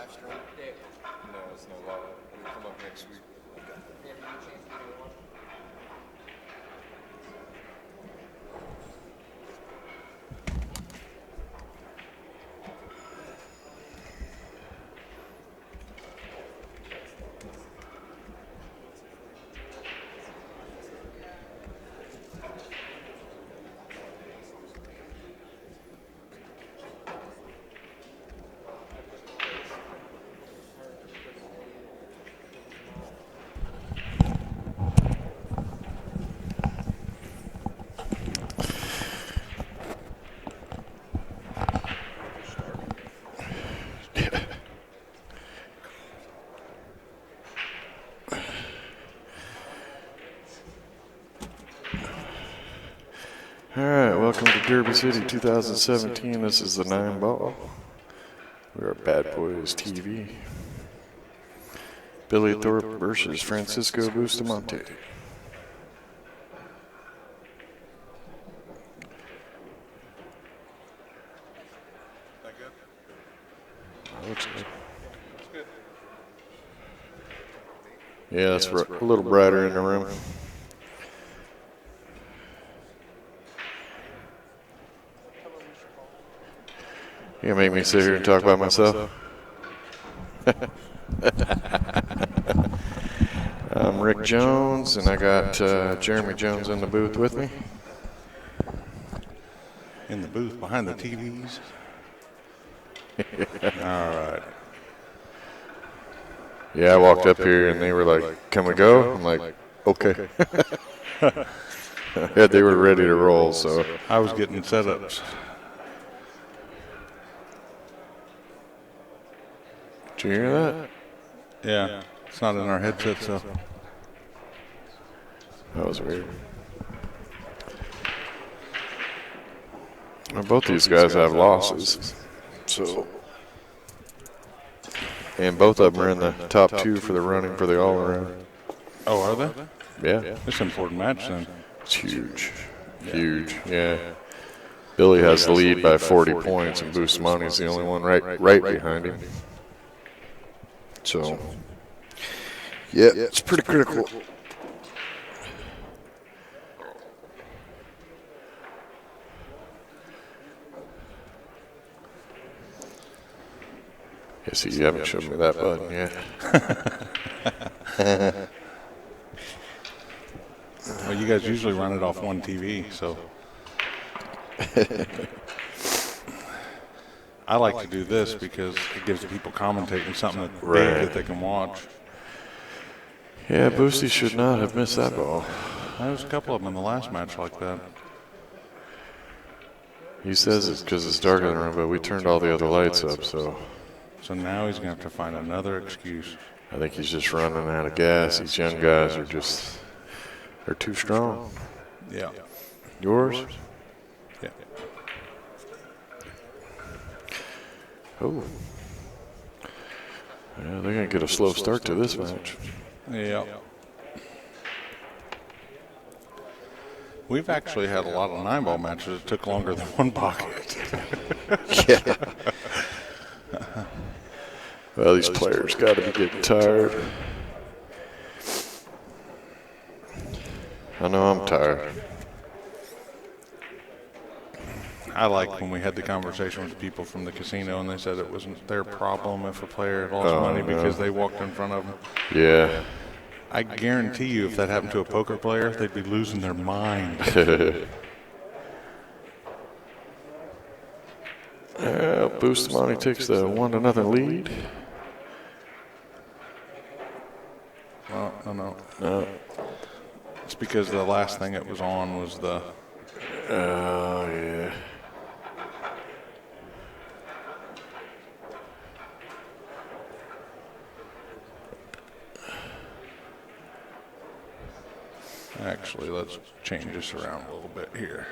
No, it's no live. It'll come up next week. All right, welcome to Derby City 2017. This is the 9 ball. We are Bad Boys TV. Billy Thorpe versus Francisco Bustamante. Looks good. Yeah, that's a little brighter in the room. You gonna make me sit here and talk about myself? I'm Rick Jones, and I got Jeremy Jones in the booth with me. In the booth behind the TVs. All right. Yeah, I walked up here and they were like, "Can we go?" I'm like, "Okay." Yeah, they were ready to roll, so I was getting setups. Did you hear that? Yeah, it's not in our headset, so. That was weird. Well, both these guys have losses, so, and both of them are in the top 2 for the running for the all-around. Oh, are they? Yeah, It's an important match then. it's huge, huge. Yeah, Billy has the lead by 40 points, and Bustamante's the only one right behind him. So, yeah, it's pretty critical. Yeah, see, you haven't shown me that button yet. Well, you guys usually run it off one TV, so. I like to do this because it gives the people commentating something that big that they can watch. Yeah, Boosty should not have missed that ball. There was a couple of them in the last match like that. He says it's because it's dark in the room, but we turned all the other lights up, so. So now he's going to have to find another excuse. I think he's just running out of gas. These young guys are just, they're too strong. Yeah. Yours? Yeah. Oh. Yeah, they're going to get a slow start to this match. Yeah. We've actually had a lot of 9-ball matches that took longer than one pocket. Yeah. Well, these players got to be getting tired. I know I'm tired. I like when we had the conversation with people from the casino and they said it wasn't their problem if a player lost money because they walked in front of them. Yeah. I guarantee you if that happened to a poker player, they'd be losing their mind. Bustamante takes the 1-0 lead. Well, No. It's because the last thing it was on was the... Oh, yeah. Actually, let's change this around a little bit here.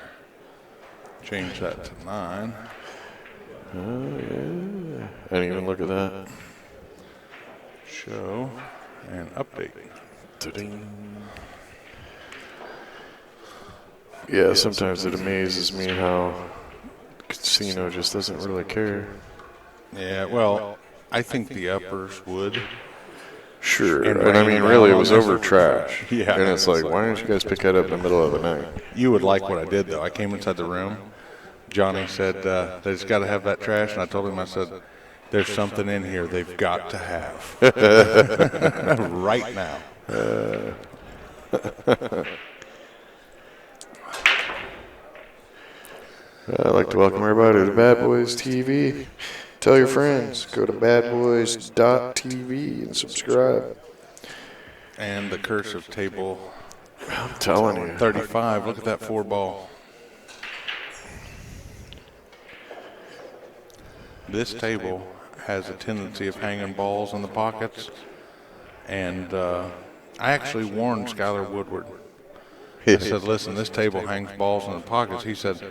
Change that to 9. Oh, yeah. I didn't even look at that. Show and update. Ta-ding. Yeah, sometimes it amazes me how casino just doesn't really care. Yeah, well, I think the uppers would. Sure. And And I rain mean, really, it down was on over this. trash. Yeah. And it's like, why didn't you guys pick that up in the middle of the night? You would like what I did, though. I came inside the room. Johnny said, they just got to have that trash. And I told him, I said, there's something in here they've got to have. Right now. I'd like to welcome everybody to Bad Boys TV. Tell your friends, go to badboys.tv and subscribe. And the curse of table I'm telling you. 35. Look at that 4-ball. This table has a tendency of hanging balls in the pockets. And I actually warned Skylar Woodward. I said, listen, this table hangs balls in the pockets. He said,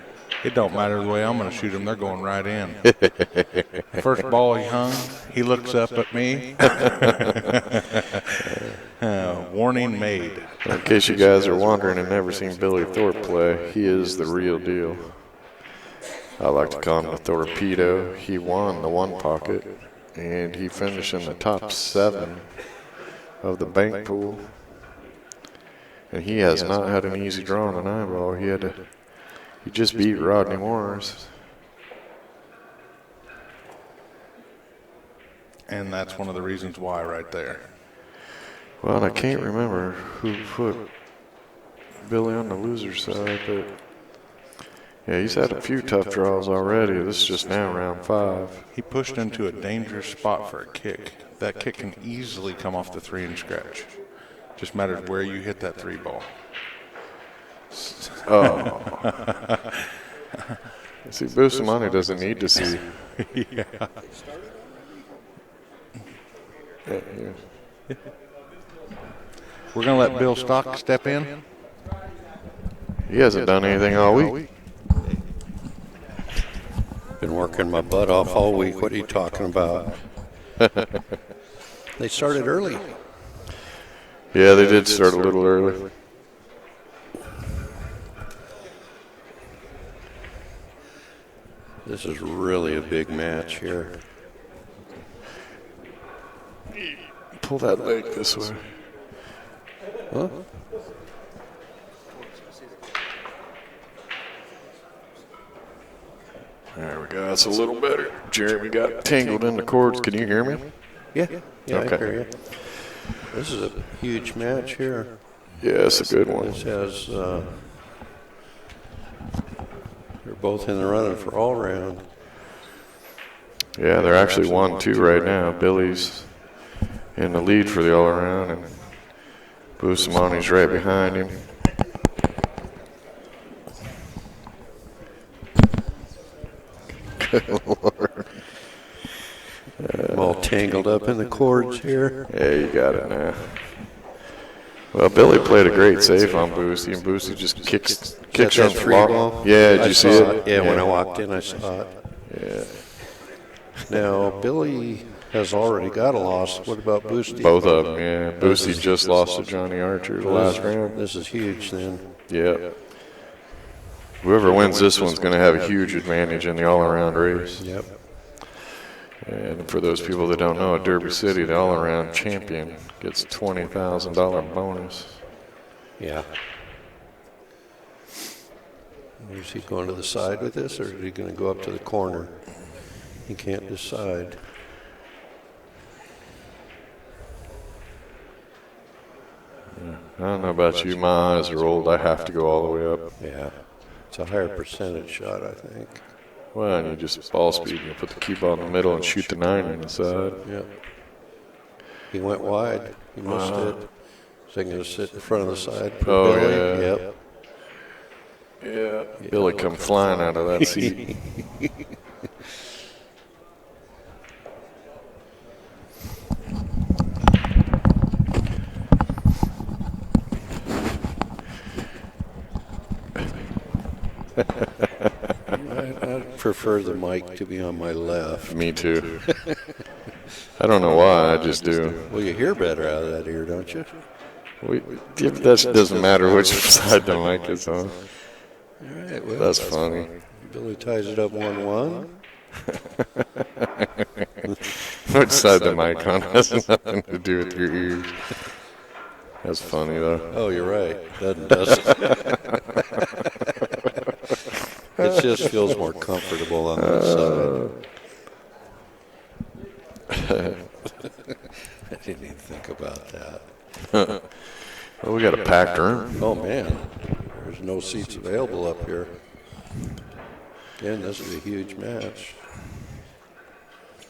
it don't matter the way I'm going to shoot them. They're going right in. First ball he hung, he looks up at me. Warning made. In case you guys are wondering and never seen Billy Thorpe play, he is the real deal. I like to call him the Torpedo. He won the one pocket, and he finished in the top 7 of the bank pool. And he has not had an easy draw on an eyeball. He just beat Rodney Morris. And that's one of the reasons why right there. Well, and I can't remember who put Billy on the loser side, but yeah, he's had a few tough draws already. This is just now round 5. He pushed into a dangerous spot for a kick. That kick can easily come off the 3 and scratch. Just matters where you hit that 3 ball. Oh. See, Bustamante doesn't need to see. Yeah. Yeah. We're going to let Bill Stock step in. He hasn't done anything all week. Been working my butt off all week. What are you talking about? They started early. Yeah, they did start a little early. This is really a big match here. Pull that leg this way. Huh? There we go. That's a little better. Jeremy got tangled in the cords. Can you hear me? Yeah, Okay. I hear you. This is a huge match here. Yeah, it's a good one. This has, they're both in the running for all round. Yeah, they're actually 1-2 right now. Billy's in the lead for the all-around, and Bustamante's right behind him. Good Lord. I'm all tangled up in the cords here. Yeah, you got it now. Well, Billy played a great save on Boosty, and Boosty just kicks That on free the ball? Yeah, did I you see saw it? Yeah, when I walked in, I saw it. Yeah. Now, Billy has already got a loss. What about Boosty? Both of them, yeah. Boosty just lost to Johnny Archer the last round. This is huge then. Yeah. Whoever wins this one's going to have a huge advantage in the all-around race. Yep. And for those people that don't know, at Derby City, the all-around champion gets $20,000 bonus. Yeah. Is he going to the side with this, or is he going to go up to the corner? He can't decide. I don't know about you, my eyes are old. I have to go all the way up. Yeah. It's a higher percentage shot, I think. Well, and you just ball speed, you put the cue ball in the middle and shoot the 9 on the side. Yep. He went wide. He missed it. So he can sit in front of the side for Oh, Billy. yeah. Yep. Yeah. Billy come flying out of that seat. I prefer the mic to be on my left. Me too. I don't know why, I just do. Well, you hear better out of that ear, don't you? That doesn't matter which side the mic is on. All right, well, That's funny. Billy ties it up 1-1. Which side the mic on has nothing to do with your ears. That's funny though. Oh, you're right. Does it? It just feels more comfortable on that side. I didn't even think about that. Well, we got a packed room. Oh, man. There's no seats available up here. Again, this is a huge match.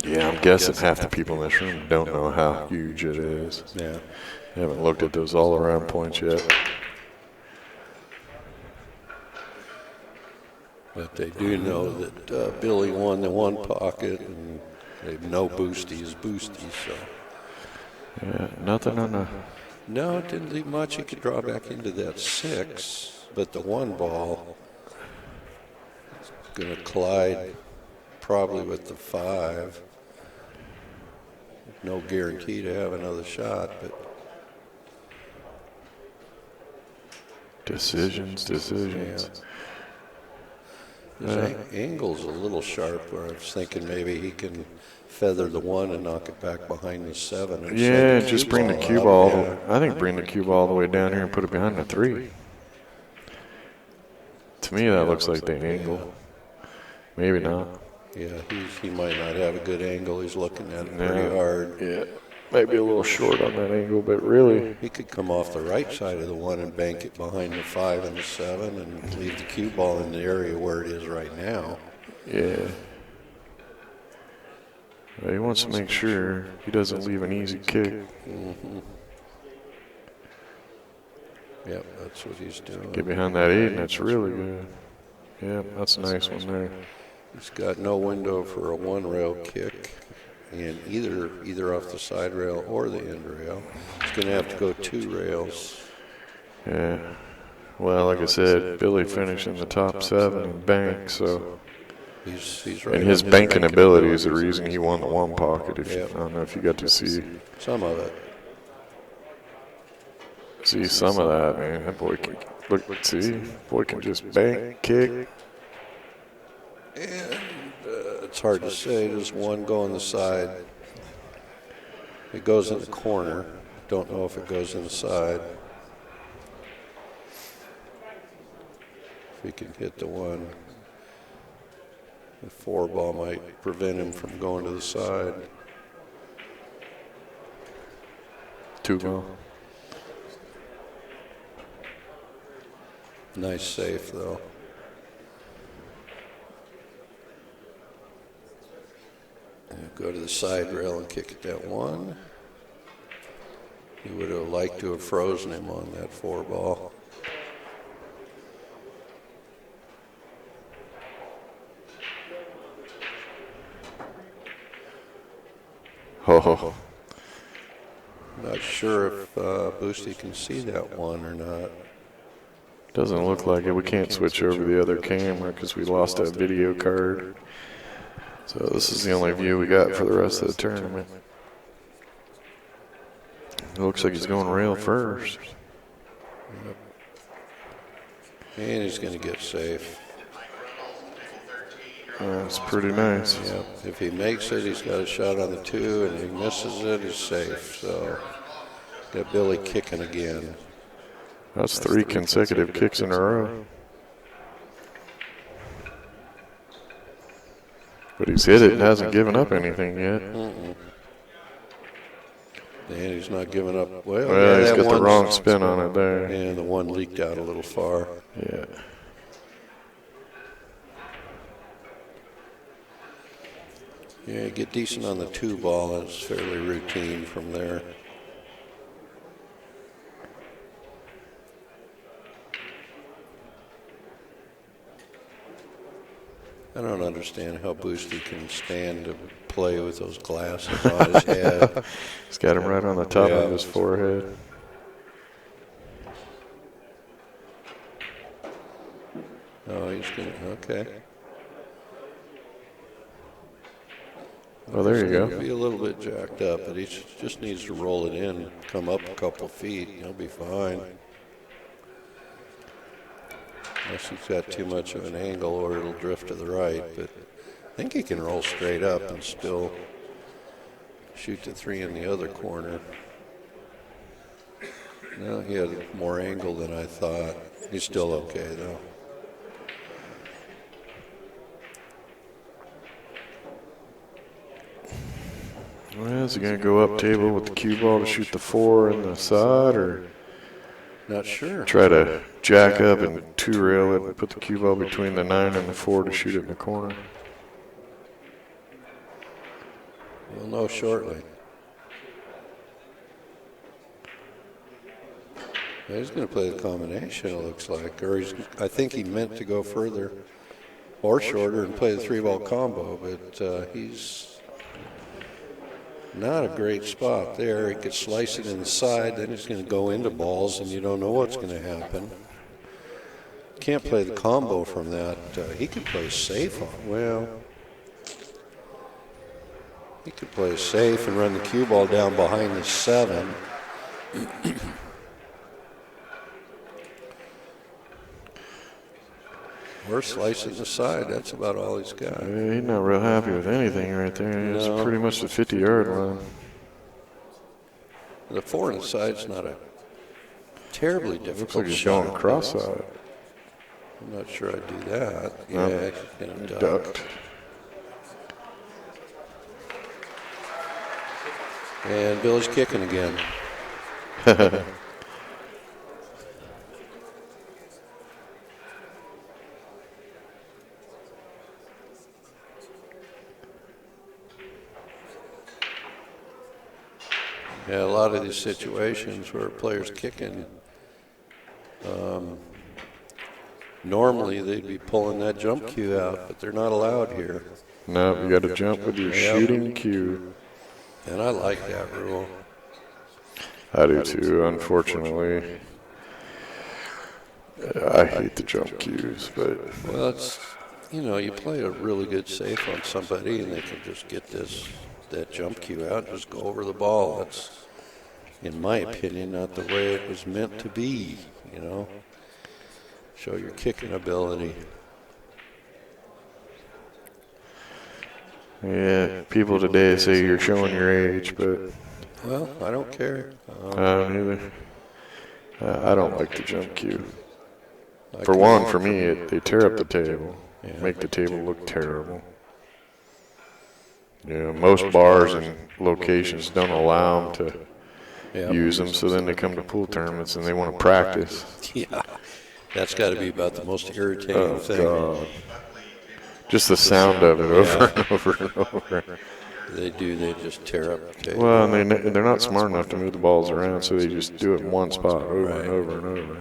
Yeah, I'm guessing half the people in this room don't know how huge it is. Yeah. I haven't looked at those all-around points yet. But they do know that Billy won the one pocket, and they know Boosty is Boosty, so. Yeah, nothing on the... No, it didn't leave much. He could draw back into that 6, but the one ball is going to collide probably with the 5. No guarantee to have another shot, but Decisions. his angle's a little sharp, where I was thinking maybe he can feather the 1 and knock it back behind the 7. And Yeah, send just bring the cue out. ball. Yeah. I think bring the cue ball all the way down here and put it behind the 3. To me, that looks like the angle. Maybe not. Yeah, he might not have a good angle. He's looking at it pretty hard. Yeah, maybe a little short on that angle, but really... He could come off the right side of the 1 and bank it behind the 5 and the 7 and leave the cue ball in the area where it is right now. Yeah. Well, he wants to make sure he doesn't leave an easy kick. Mm-hmm. Yep, that's what he's doing. Get behind that 8, and that's really good. Yeah, that's a nice one there. He's got no window for a 1-rail kick, and either off the side rail or the end rail. He's going to have to go 2 rails. Yeah. Well, like I said, Billy finished in the top 7 and banked, so... He's right. And his banking ability is the reason he won the 1 pocket. If Yep. I don't know if you got to see Some of it. some of that, man. That boy can boy can just bank, kick. And it's hard to say. Does 1 go on the side? It goes in the corner. Don't know if it goes inside. If he can hit the 1. The 4 ball might prevent him from going to the side. 2 ball. Nice safe, though. And go to the side rail and kick it that 1. He would have liked to have frozen him on that 4 ball. Oh, Not sure if Boosty can see that 1 or not. doesn't look like it. We can't switch over the other camera because we lost that video card. So this is the only view we got for the rest of the tournament. It looks like he's going rail first. And he's going to get safe. That's pretty nice. Yep. If he makes it, he's got a shot on the 2, and if he misses it, he's safe. So got Billy kicking again. That's 3 consecutive kicks in a row. But he's hit it and hasn't given up anything yet. And he's not giving up. Well, Well, yeah, he's that got the one's- wrong spin on it there. And the 1 leaked out a little far. Yeah. Yeah, you get decent on the 2 ball, and it's fairly routine from there. I don't understand how Boosty can stand to play with those glasses on his head. He's got him right on the top Yeah. of his forehead. Oh, he's going to, okay. Oh, there you He'll go. be a little bit jacked up, but he just needs to roll it in, come up a couple feet, he'll be fine. Unless he's got too much of an angle or it'll drift to the right, but I think he can roll straight up and still shoot the 3 in the other corner. No, he had more angle than I thought. He's still okay, though. Well, is he going to go up table with the cue ball to shoot the 4 in the side, or Not sure. try to jack up and 2-rail it and put the cue ball between the 9 and the 4 to shoot it in the corner? We'll know shortly. He's going to play the combination, it looks like. Or I think he meant to go further or shorter and play the 3-ball combo, but he's not a great spot there. He could slice it inside, then he's going to go into balls, and you don't know what's going to happen. Can't play the combo from that. He could play safe on, well, he could play safe and run the cue ball down behind the 7. Or slicing the side, that's about all he's got. Yeah, he's not real happy with anything right there. It's pretty much the 50-yard line. The 4 on the side's not a terribly difficult Looks like he's shot. going cross-eyed. I'm not sure I'd do that. No. Yeah, he's going to duck. Ducked. And Billy's kicking again. Yeah, a lot of these situations where a player's kicking, normally they'd be pulling that jump cue out, but they're not allowed here. No, you got to jump with your shooting cue. And I like that rule. I do too, unfortunately. I hate the jump cues, but Well, it's, you play a really good safe on somebody and they can just get that jump cue out and just go over the ball. That's, in my opinion, not the way it was meant to be, Show your kicking ability. yeah, people today say you're showing your age, but Well, I don't care. I don't either. I don't like the jump cue. I For can- one, for me, they tear up the table, Yeah. make the table look terrible. Most bars and locations don't allow them to Yeah. use them, so then they come to pool tournaments and they want to practice. Yeah, that's got to be about the most irritating Oh, thing. God. Just the sound of it over and over and over. They just tear up the table. Well, and they're not smart enough to move the balls around, so they just do it in one spot over and over and over.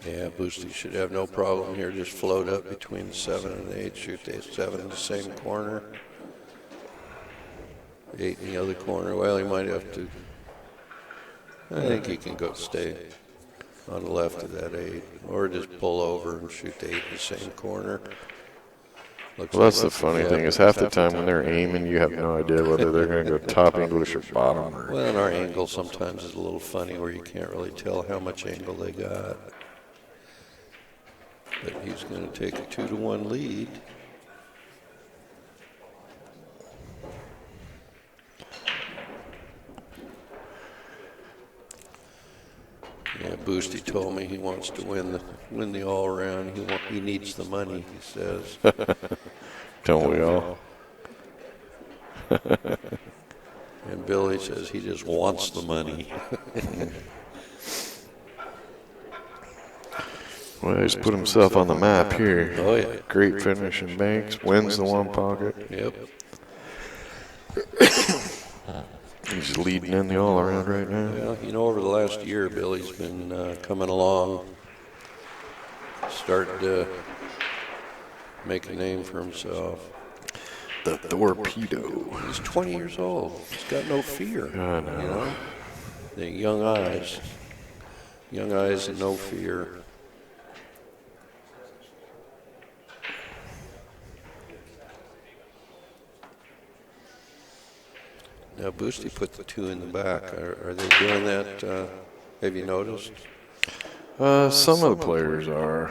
Yeah, Boosty should have no problem here. Just float up between the 7 and the 8, shoot the 7 in the same corner. 8 in the other corner. Well, he might have to. I think he can go stay on the left of that 8, or just pull over and shoot the 8 in the same corner. Well, that's the funny thing is half the time when they're aiming, you have no idea whether they're going to go top English or bottom. Or Well, and our angle sometimes is a little funny where you can't really tell how much angle they got. But he's going to take a 2-1 lead. Yeah, Boosty told me he wants to win the all around. He needs the money, he says. don't we all? And Billy says he just wants the money. Well, he's put himself on the map here. Oh, yeah. Great finish in Banks, wins the one pocket. Yep. He's leading in the all-around right now. Well, over the last year, Billy's been coming along, starting to make a name for himself. The Torpedo. He's 20 years old. He's got no fear. I know. The young eyes and no fear. Now, Boosty put the 2 in the back. Are they doing that? Have you noticed? Some of the players are.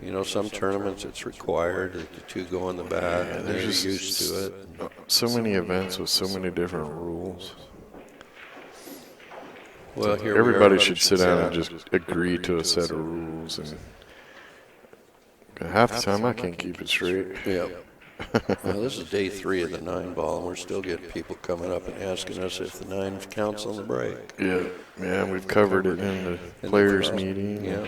You know, some tournaments it's required that the two go in the back, and they're There's used to it. so many events with so many different rules. Well, here Everybody we are. should sit down and just agree to a set of rules. And half the time, I can't keep it straight. Yeah. Well, this is day 3 of the 9-ball, and we're still getting people coming up and asking us if the 9 counts on the break. Yeah, yeah, we've covered it in the players' meeting. Yeah.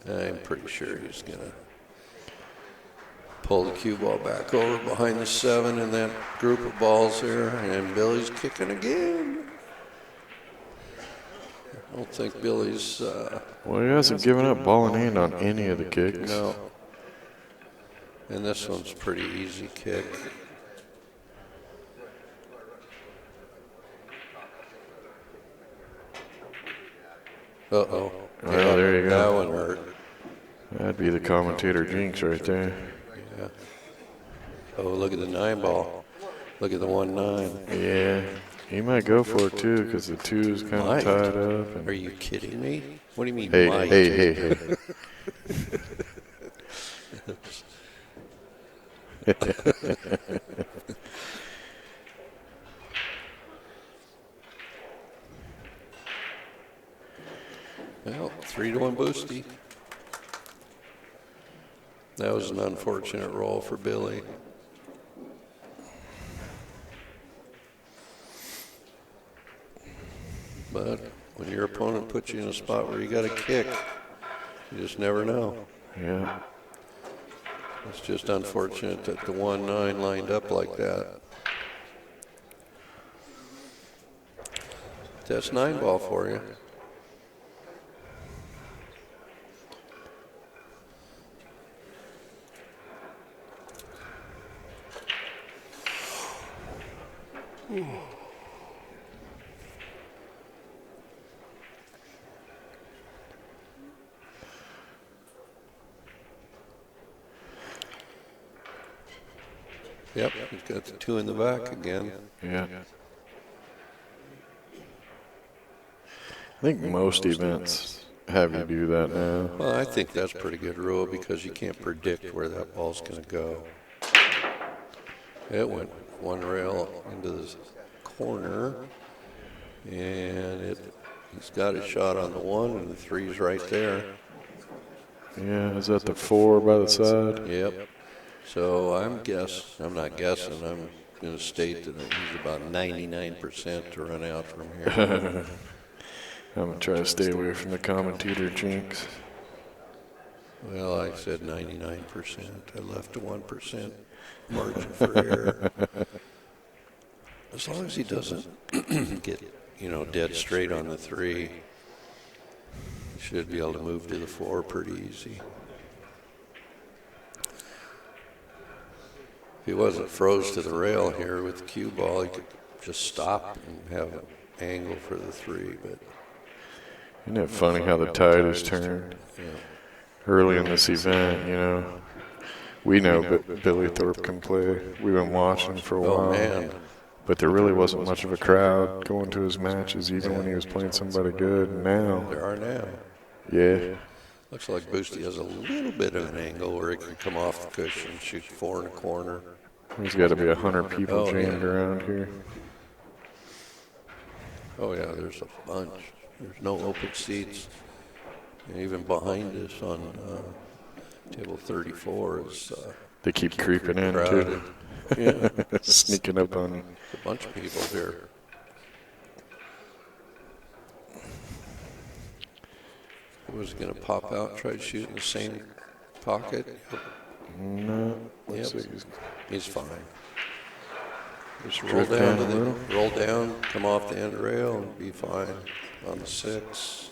I'm pretty sure he's going to pull the cue ball back over behind the 7 in that group of balls there, and Billy's kicking again. I don't think Billy's... Well, he hasn't given up ball in hand on any of the kicks. No. And this one's pretty easy kick. Uh-oh. Well, there you go. That one hurt. That'd be the commentator jinx right there. Yeah. Oh, look at the 9-ball. Look at the 1-9. Yeah, he might go for it too because the 2 is kind of Might. tied up. And Are you kidding me? What do you mean, hey, might? hey. Well, 3-1 Boosty. That was an unfortunate roll for Billy. But when your opponent puts you in a spot where you got to kick, you just never know. Yeah, It's just unfortunate that the 1-9 lined up like that. That's 9-ball for you. Yep, he's got the 2 in the back again. yeah. I think most events have you do that now. Well, I think that's a pretty good rule because you can't predict where that ball's going to go. It went one rail into the corner, and he's got a shot on the 1, and the 3's right there. Yeah, is that the 4 by the side? Yep. So I'm not guessing, I'm going to state that he's about 99% to run out from here. I'm going to try to stay away from the commentator jinx. Well, I said 99%. I left a 1% margin for error. As long as he doesn't get, dead straight on the 3, he should be able to move to the 4 pretty easy. If he wasn't froze to the rail here with the cue ball, he could just stop and have an angle for the 3, but... Isn't it funny how the tide has turned? Yeah. Early in this event, we know Billy Thorpe can play. We've been watching for a while. Oh, man. But there really wasn't much of a crowd going to his matches, even when he was playing somebody good. Now, There are now. yeah. Looks like Boosty has a little bit of an angle where he can come off the cushion and shoot 4 in a corner. There's got to be 100 people Oh, jammed yeah. around here. Oh, yeah, there's a bunch. There's no open seats. And even behind us on table 34 is They keep creeping in, crowded. too. Yeah, Sneaking up on you. a bunch of people here. Was he going to pop out and try to shoot in the same pocket? No. Let's Yep. see. He's fine. Just roll Drift down down to a the, little. roll down, come off the end rail, and be fine on the 6.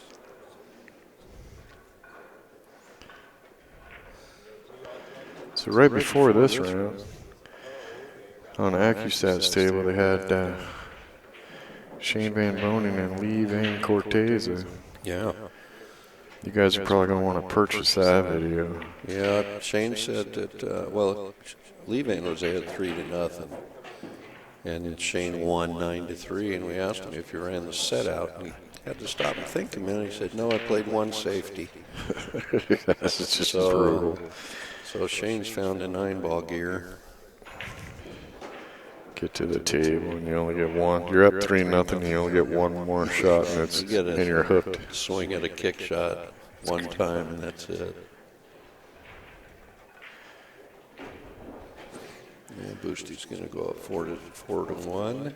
So right before this round, on the AccuStats table, they had Shane Van Bonen and Lee Van Cortese. Yeah. You guys are probably going to want to purchase that video. Yeah, Shane said that, Lee Van was ahead 3-0. And then Shane won 9-3, and we asked him if he ran the set out, and he had to stop and think a minute. He said, no, I played one safety. That's just brutal. So Shane's found a 9-ball gear. Get to the table and you only get one. You're up 3-0. You only get one more shot and you're hooked. Swing at a kick shot one time and that's it. Yeah, Boosty's going to go up 4-1.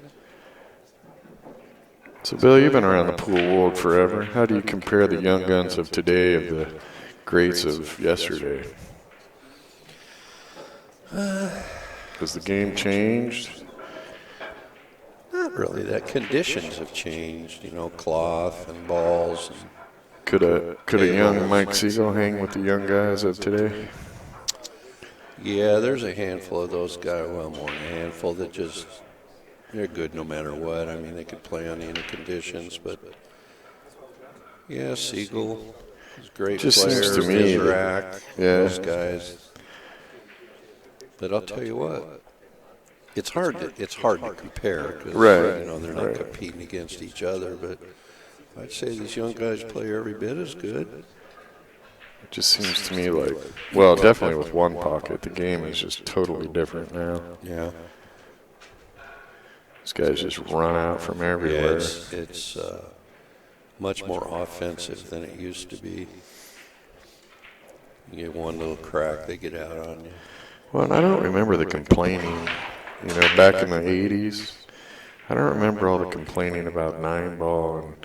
So, Bill, you've been around the pool world forever. How do you compare the young guns of today of the greats of yesterday? Has the game changed? Not really. That conditions have changed. You know, cloth and balls. And Could a young Mike Siegel hang with the young guys of today? yeah, there's a handful of those guys. Well, more than a handful that just they're good no matter what. I mean, they could play on any conditions. But yeah, Siegel is a great Just player. seems to me Rack, yeah. those guys. But I'll tell you what. It's hard to compare because Right, you know they're not competing against each other. But I'd say these young guys play every bit as good. It just seems to me like, well, definitely with one pocket, the game is just totally different now. Yeah, These guys just run out from yeah, everywhere. it's much more offensive than it used to be. You get one little crack, they get out on you. Well, and I don't remember the complaining, you know, back in the 80s. I don't remember all the complaining about 9-ball and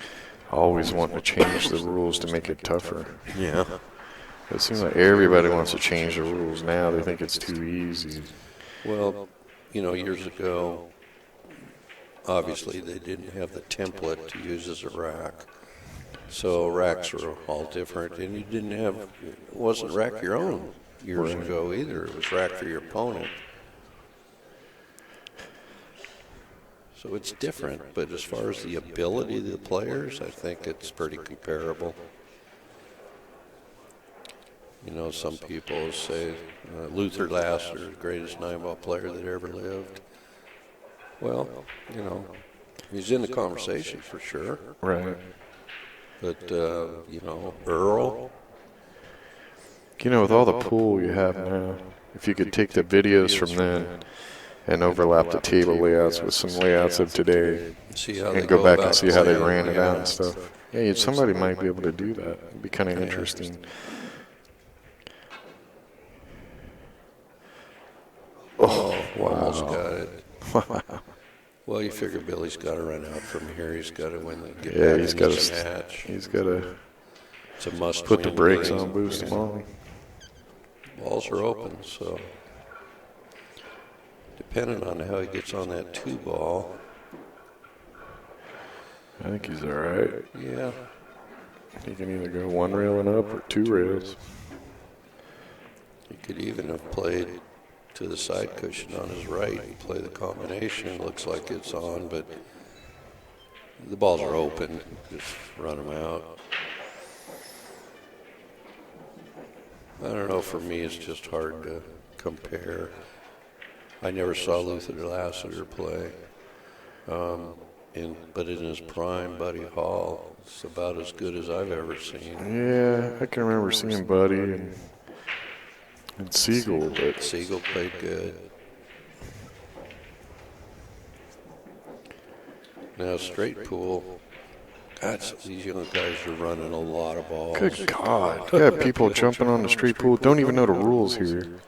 always wanting to change the rules to make it tougher. Yeah. It seems like everybody wants to change the rules now. They think it's too easy. Well, you know, years ago, obviously they didn't have the template to use as a rack. So racks were all different, and you didn't have, it wasn't rack your own years ago either. It was rack for your opponent. So it's different, but as far as the ability of the players, I think it's pretty comparable. You know, some people say Luther Lasser, the greatest 9-ball player that ever lived. Well, you know, he's in the conversation for sure. Right. But, you know, Earl. You know, with all the pool you have now, if you could take the videos from then and overlap the table layouts with some layouts of today and go back and see how they ran it out and stuff. Yeah, somebody might be able to do that. It'd be kind of interesting. Oh, almost got it. Well, you figure Billy's got to run out from here. He's got to win the get back He's got into the to. match. He's got to It's a must put the win brakes game. on Bustamante. Balls are open, so depending on how he gets on that 2-ball. I think he's all right. Yeah. He can either go one rail and up or 2 rails. He could even have played to the side cushion on his right and play the combination. Looks like it's on, but the balls are open. Just run them out. I don't know. For me, it's just hard to compare. I never saw Luther Lassiter play. But in his prime, Buddy Hall, it's about as good as I've ever seen. Yeah, I can remember seeing Buddy and Siegel, but Siegel played good. Now, straight pool, God, these young guys are running a lot of balls. good God. You got people jumping on the street pool, don't even know the rules here.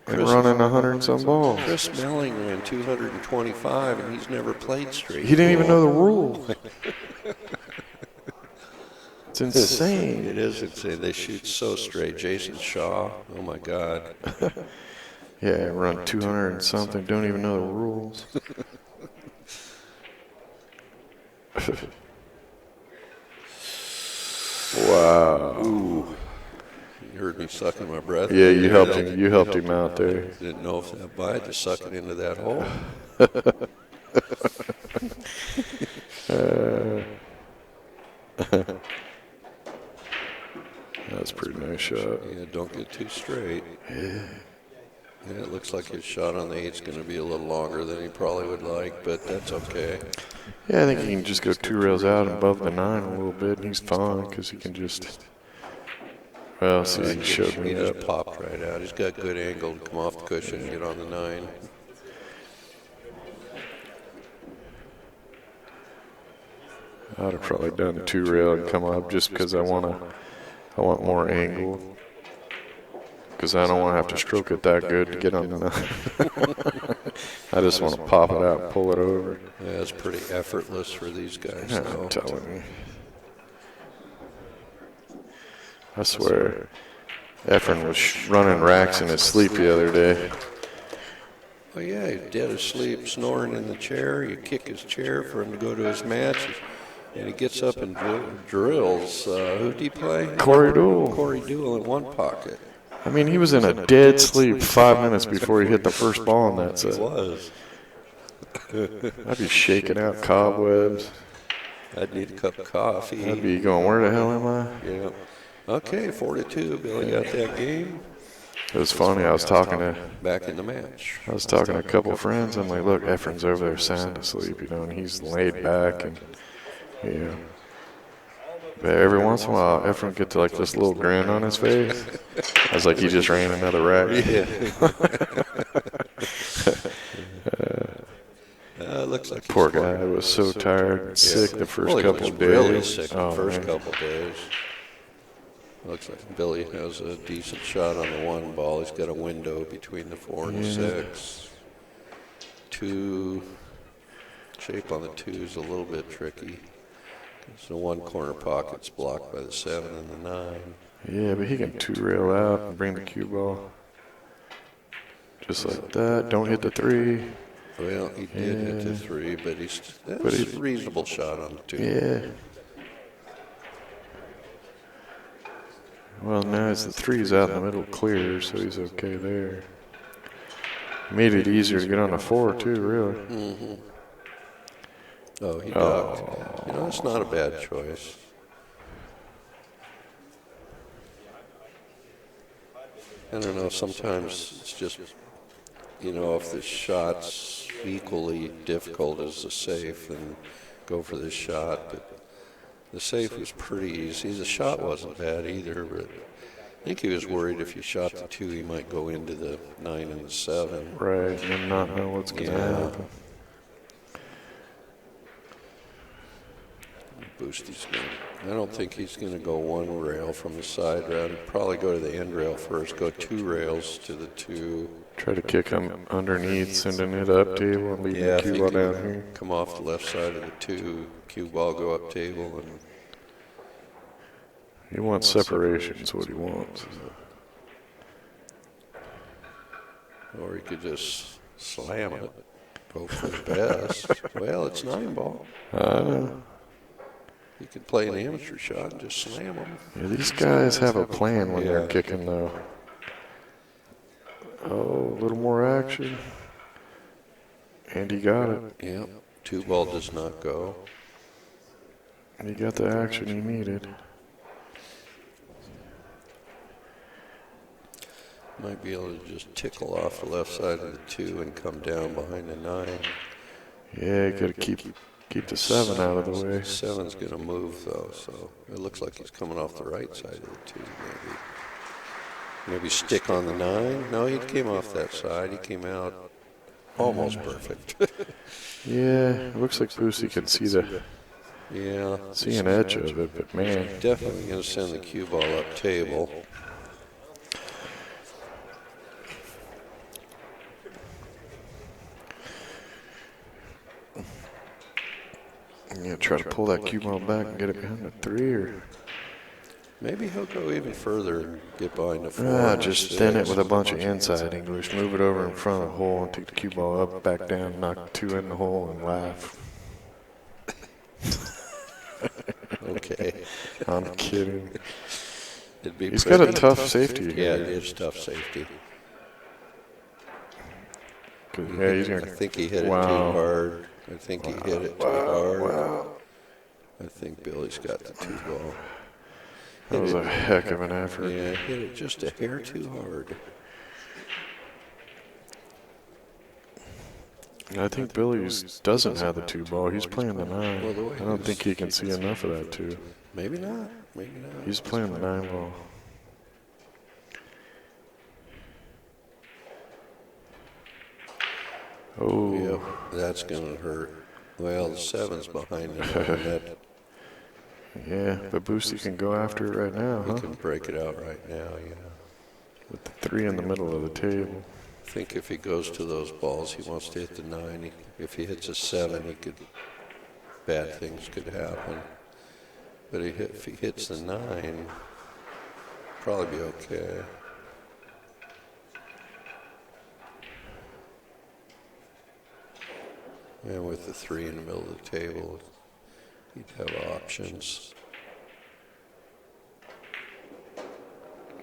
And running 100 and some balls. Chris Melling ran 225, and he's never played straight. He didn't even know the rules. It's insane. It is insane. They shoot so straight. Jason Shaw, oh my God. Yeah, run 200 and something, don't even know the rules. Wow. Ooh. You heard me sucking my breath. Yeah, you helped him. You helped him out there. Didn't know if that bite to suck it into that hole. That's a pretty nice shot. Yeah, don't get too straight. Yeah, it looks like his shot on the 8's going to be a little longer than he probably would like, but that's okay. Yeah, I think he can just go 2 rails out above the 9 a little bit, and he's fine because he can just. Well, see, he showed me He up. just popped right out. He's got good angle to come off the cushion and get on the 9. I'd have probably done 2 rail and come up just because I want more angle. Because I don't want to have to stroke it that good to get on the 9. I just want to pop it out and pull it over. Yeah, it's pretty effortless for these guys. Yeah, I'm telling you. I swear, Efren was running racks in his sleep the other day. Oh, yeah, he's dead asleep, snoring in the chair. You kick his chair for him to go to his match, and he gets up and drills. Who did he play? Corey Deuel. Corey Deuel in one pocket. I mean, he was in a dead sleep 5 minutes before he hit the first ball in that set. He was. I'd be shaking out cobwebs. I'd need a cup of coffee. I'd be going, where the hell am I? Yeah. Okay, 4-2. Billy got that game. It was funny. I was talking to a couple of friends. I'm like, look, Efren's over there sound asleep, and he's laid back, and but every once in a while, Efren gets like this little grin on his face. I was like, he just ran another rack. Looks like Poor guy was so tired and sick the first couple of days. Really sick the first man. couple of days. Looks like Billy has a decent shot on the 1 ball. He's got a window between the 4 and the 6. 2. Shape on the 2 is a little bit tricky. So the 1 corner pocket's blocked by the 7 and the 9. Yeah, but he can 2 rail out and bring the cue ball. Just like that. Don't hit the 3. Well, he did hit the 3, but that's a reasonable shot on the 2. Yeah. Well, now the 3's out in the middle clear, so he's okay there. Made it easier to get on the 4, too, really. Mm-hmm. Oh, he ducked. That's not a bad choice. I don't know, sometimes it's just, if the shot's equally difficult as the safe, then go for this shot. But the safe was pretty easy. The shot wasn't bad either, but I think he was worried if he shot the 2, he might go into the 9 and the 7. Right, and not know what's going to happen. Boosty's going. I don't think he's going to go 1 rail from the side round. He'd probably go to the end rail first, go 2 rails to the 2. Try to kick him underneath, sending it up table and leaving the cue ball down here. Come off the left side of the 2, cue ball go up table, and he wants separation is what he wants. Or he could just slam it, go for the best. Well, it's 9 ball. I know. You could play an amateur shot and just slam them. Yeah, these guys have a plan when they're kicking, though. Oh, a little more action. And he got it. Yep. 2 ball does not go. He got the action he needed. Might be able to just tickle off the left side of the 2 and come down behind the 9. Yeah, got to keep the 7 out of the way. 7's going to move, though, so it looks like he's coming off the right side of the 2, maybe. Maybe stick on the 9. No, he came off that side. He came out almost perfect. Yeah, it looks like Boosty can see an edge of it, but man. Definitely going to send the cue ball up table. Yeah, try to pull that cue ball back and get it behind the 3, or maybe he'll go even further and get behind the 4. just thin it with a bunch of inside English. Move it over in front of the hole and take the cue ball up, back down, knock 2 in the hole, and laugh. Okay. I'm kidding. He's got a tough safety here. Yeah, it is tough safety. Yeah, he's gonna. I think he hit it too hard. I think he hit it too hard. Wow. I think Billy's got the 2 ball. That was a heck of an effort. Yeah, hit it just a hair too hard. I think Billy's doesn't have the 2 ball. He's playing the 9. Well, the way I don't think he can see enough of that 2. Maybe not. Maybe not. He's playing the 9 ball. Oh. Yep, that's going to hurt. Well, the 7's behind him. Yeah, but Boosty can go after it right now, He huh? can break it out right now, yeah. With the 3 in the middle of the table. I think if he goes to those balls, he wants to hit the 9. If he hits a 7, bad things could happen. But if he hits the 9, probably be okay. And with the 3 in the middle of the table, he'd have options.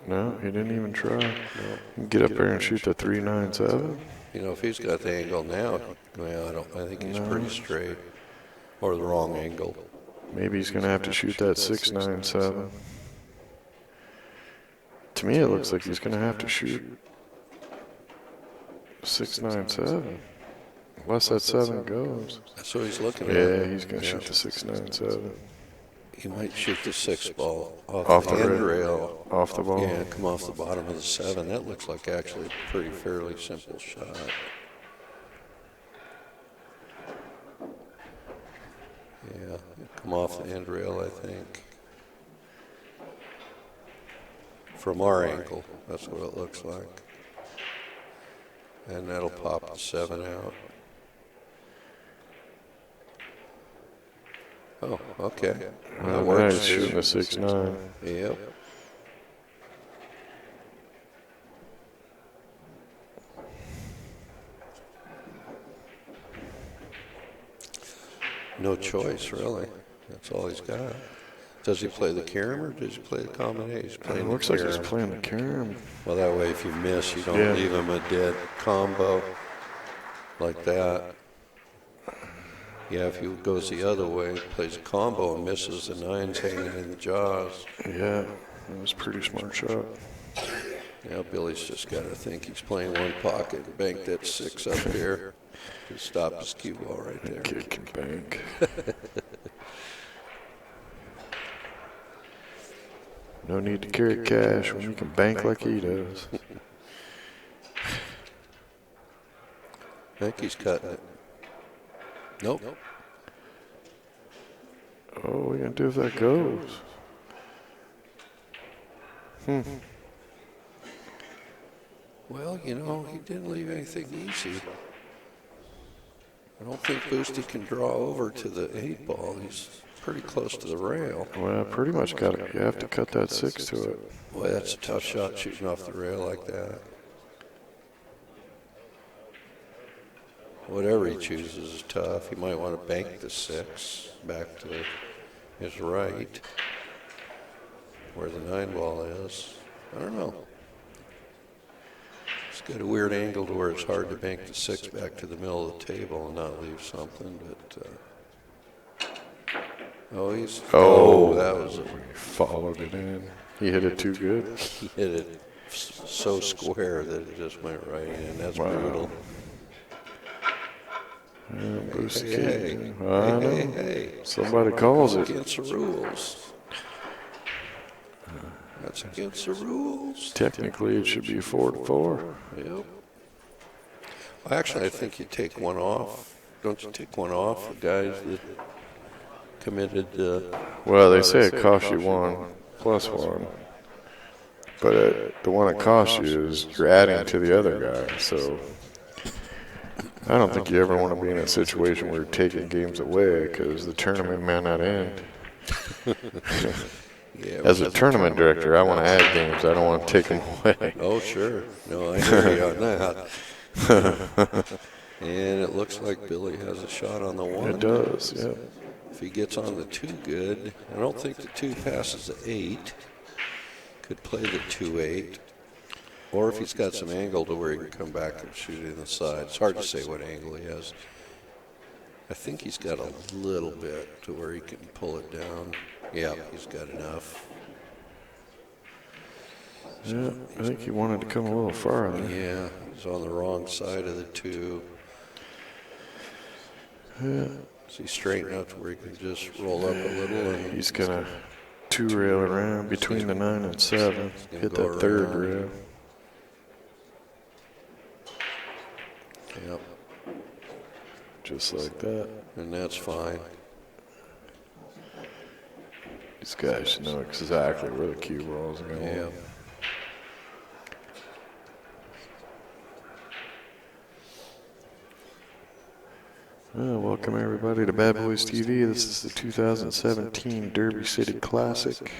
No, he didn't even try. No. Get up there and shoot the 3-9-7. You know, if he's got the angle now, well, I think he's pretty straight. Or the wrong angle. Maybe he's going to have to shoot that 6-9-7. To me, it looks like he's going to have to shoot 6-9-7. Unless that 7 goes. That's what he's looking at. Yeah, he's going to shoot the 6-9-7. He might shoot the 6 ball off the end rail. Off the ball? Yeah, come off the bottom of the 7. That looks like actually a pretty fairly simple shot. Yeah, come off the end rail, I think. From our angle, that's what it looks like. And that'll pop the 7 out. Oh, okay. That works. Nice, shooting the 6-9. Yep. No choice, really. That's all he's got. Does he play the carom or does he play the combination? It looks like he's playing the carom. Well, that way if you miss, you don't leave him a dead combo like that. Yeah, if he goes the other way, plays a combo and misses, the 9's hanging in the jaws. Yeah, that was a pretty smart shot. Yeah, Billy's just got to think he's playing one pocket and bank that 6 up here to stop his cue ball right there. Kick and bank. No need to carry cash when you can bank like he does. I think he's cutting it. Nope. Oh, what are we going to do if that goes? Well, you know, he didn't leave anything easy. I don't think Boosty can draw over to the 8 ball. He's pretty close to the rail. Well, pretty much got it. You have to cut that 6 to it. Boy, that's a tough shot shooting off the rail like that. Whatever he chooses is tough. He might want to bank the 6 back to his right, where the 9 ball is. I don't know. It's got a weird angle to where it's hard to bank the 6 back to the middle of the table and not leave something, but that was He followed it in. He hit it too good. he hit it so square that it just went right in. That's brutal. Hey. Somebody calls it. Against the rules. That's against the rules. Technically, it should be 4-4. Yep. Well, actually, I think you take one off. Don't you take one off the guys that committed? Well, they say it costs you 1+1. But the one it costs you is you're adding to the other guy. So I don't think you ever want to be in a situation where you're taking games away because the tournament may not end. Yeah, As a tournament director, I want to add games. I don't want to take them away. Oh, sure. No, I hear you on that. And it looks like Billy has a shot on the 1. It does, yeah. If he gets on the 2 good, I don't think the 2 passes the 8. Could play the 2-8. Or if he's got some angle to where he can come back and shoot it in the side. It's hard to say what angle he has. I think he's got a little bit to where he can pull it down. Yeah, he's got enough. Yeah, I think he wanted to come a little farther. Yeah, he's on the wrong side of the 2. Is he straighten out to where he can just roll up a little? And He's gonna 2-rail around between the 9 and 7. Hit go that third around. rail. Yep, Just like that. and that's fine. These guys know exactly where the cue ball's going. Yeah. Welcome everybody to Bad Boys TV. This is the 2017 Derby City Classic.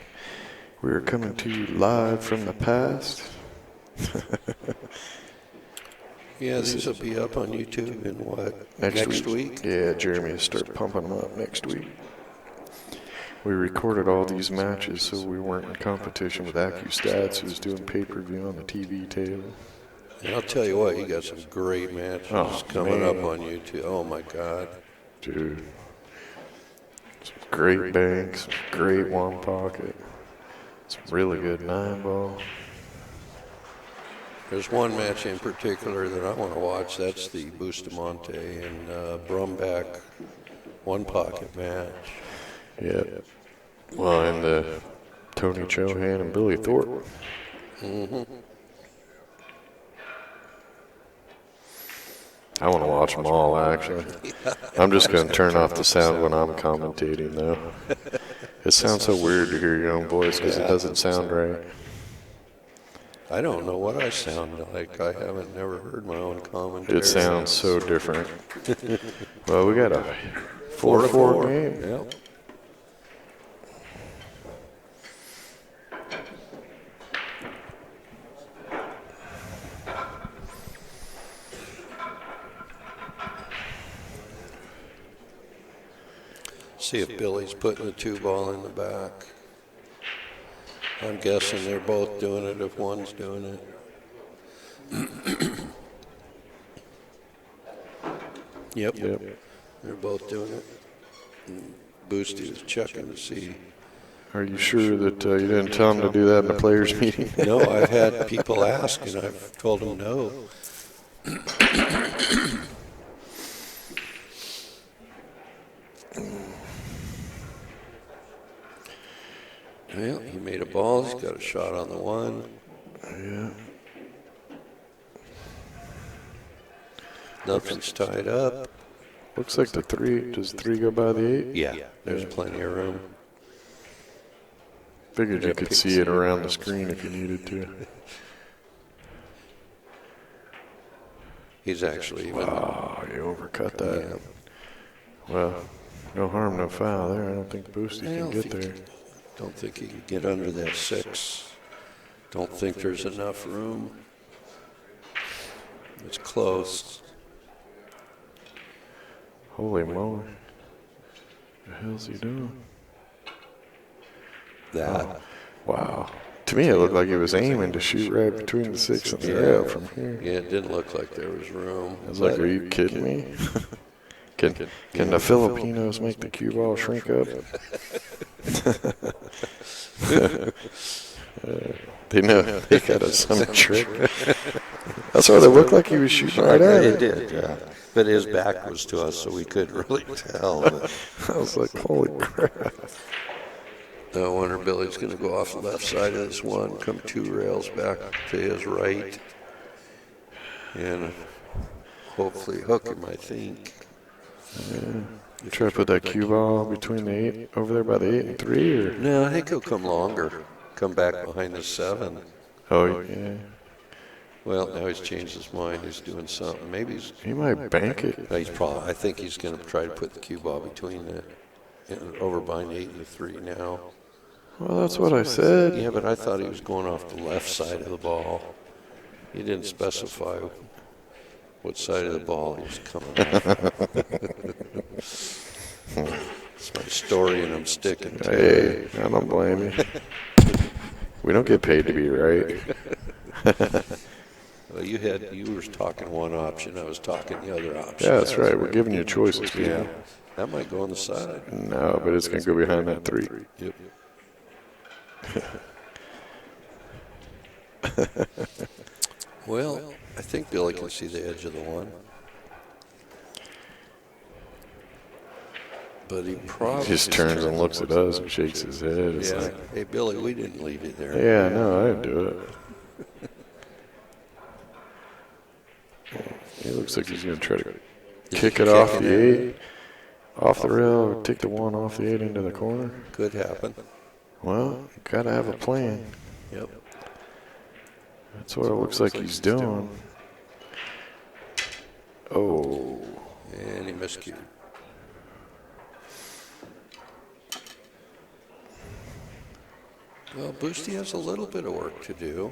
We are coming to you live from the past. Yeah, these will be up on YouTube in what? Next week? Yeah, Jeremy will start pumping them up next week. We recorded all these matches so we weren't in competition with AccuStats, who's doing pay-per-view on the TV table. And I'll tell you what, you got some great matches coming man. up on YouTube. Oh my God. Dude. Some great banks, some great one pocket, some really good 9-ball. There's one match in particular that I want to watch. That's the Bustamante and Brumback one pocket match. Yeah. Well, and the Tony Chohan and Billy Thorpe. Mm-hmm. I want to watch them all, actually. I'm just going to turn off the sound when I'm commentating, though. It sounds so weird to hear your own voice because it doesn't sound right. I don't know what I sound like. I haven't never heard my own commentary. It sounds so different. Well, we got a 4-4 game. Yep. See if Billy's putting the 2-ball in the back. I'm guessing they're both doing it if one's doing it. Yep. They're both doing it. And Boosty was checking to see. Are you sure that you didn't tell them to do that in the players' meeting? No, I've had people ask, and I've told them no. Well, he made a ball. He's got a shot on the 1. Yeah. Nothing's tied up. Looks like the 3. Does 3 go by the 8? Yeah, there's plenty of room. Figured you could see it around the screen if you needed to. He's actually even. Oh, you overcut that. Well, no harm, no foul there. I don't think Boosty can get there. Don't think he can get under that 6. Don't think there's enough room. It's close. Holy moly. The hell's he doing? That. Wow. To me, it looked like he was aiming to shoot right between the 6 and the rail from here. Yeah, it didn't look like there was room. I was like, are you kidding me? Can the Filipinos make the cue ball shrink up? They know they got some trick. That's why they looked like he was shooting right at It it. did, yeah. But his back was to us, so we couldn't really tell. I was like, holy crap. I wonder Billy's going to go off the left side of this 1, come 2 rails back to his right, and hopefully hook him, I think. You try to put that cue ball between the 8, over there by the 8 and 3, or? No, I think he'll come longer, come back behind the 7. Oh, yeah. Well, now he's changed his mind. He's doing something. Maybe He might bank it. I think he's going to try to put the cue ball between the over behind 8 and the 3 now. Well, that's what I said. Yeah, but I thought he was going off the left side of the ball. He didn't specify what side of the ball he was coming off. It's my story, and I'm sticking to it. Hey, I don't blame you. We don't get paid to be right. Well, you were talking one option. I was talking the other option. Yeah, that's right. We're giving you choices, people. Yeah, that might go on the side. No, but it's going to go behind that 3. Yep. Well, I think Billy can see the edge of the 1. But he probably He just turns and looks at us and shakes his head. It's like, hey, Billy, we didn't leave you there. yeah, no, I didn't do it. He looks like he's going to try to kick it off the 8, off the rail, or take the 1 off the 8 into the corner. Could happen. Well, you got to have a plan. Yep. That's what it looks like he's doing. Oh. And he miscued. Well, Boosty has a little bit of work to do.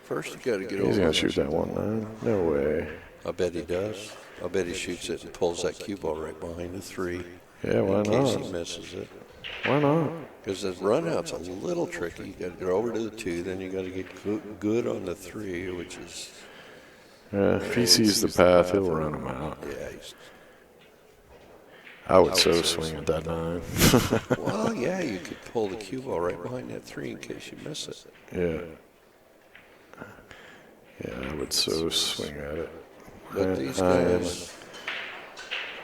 First, you got to get over. He's going to shoot that 1-9. No way. I bet he does. I bet he shoots it and pulls that cue ball right behind the 3. Yeah, why in case not? he misses it. Why not? Because the run out's a little tricky. You got to go over to the 2, then you got to get good on the 3, which is. Yeah, if he sees the path, he'll run him out. Yeah. I would so swing at that 9. Well, yeah, you could pull the cue ball right behind that 3 in case you miss it. Yeah. Yeah, I would so swing at it. But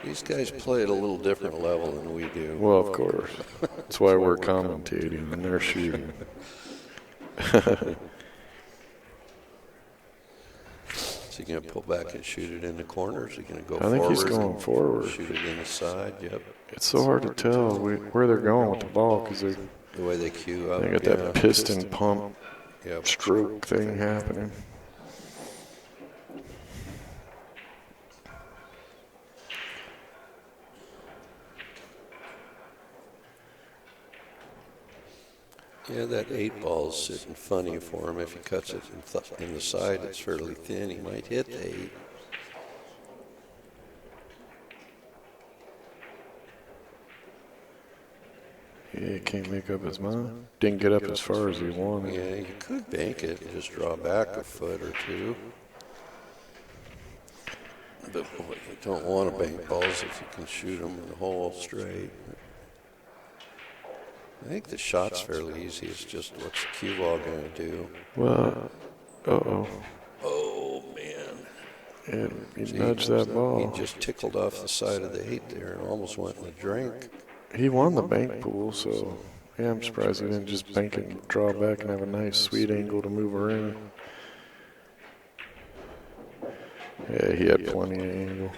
these guys play at a little different level than we do. Well, of course. That's why we're commentating and they're shooting. Is he going to pull back and shoot it in the corner? Is he going to go I forward? think he's going forward. Shoot it in the side, yep. It's so hard to tell where they're going with the ball because The way they cue up. they got that piston pump Yep. stroke thing happening. Yeah, that 8 ball is sitting funny for him. If he cuts it in the side, it's fairly thin. He might hit the 8. Yeah, he can't make up his mind. Didn't get up as far as he wanted. Yeah, you could bank it and just draw back a foot or 2. But boy, you don't want to bank balls if you can shoot them in the hole straight. I think the shot's fairly easy. It's just what's the cue ball going to do? Well, uh-oh. Oh, man. Yeah, he nudged that ball. He just tickled off the side of the 8 there and almost went in the drink. He won the bank pool, so yeah, I'm surprised he didn't just bank it and draw back and have a nice sweet angle to move around. Yeah, he had plenty of angle.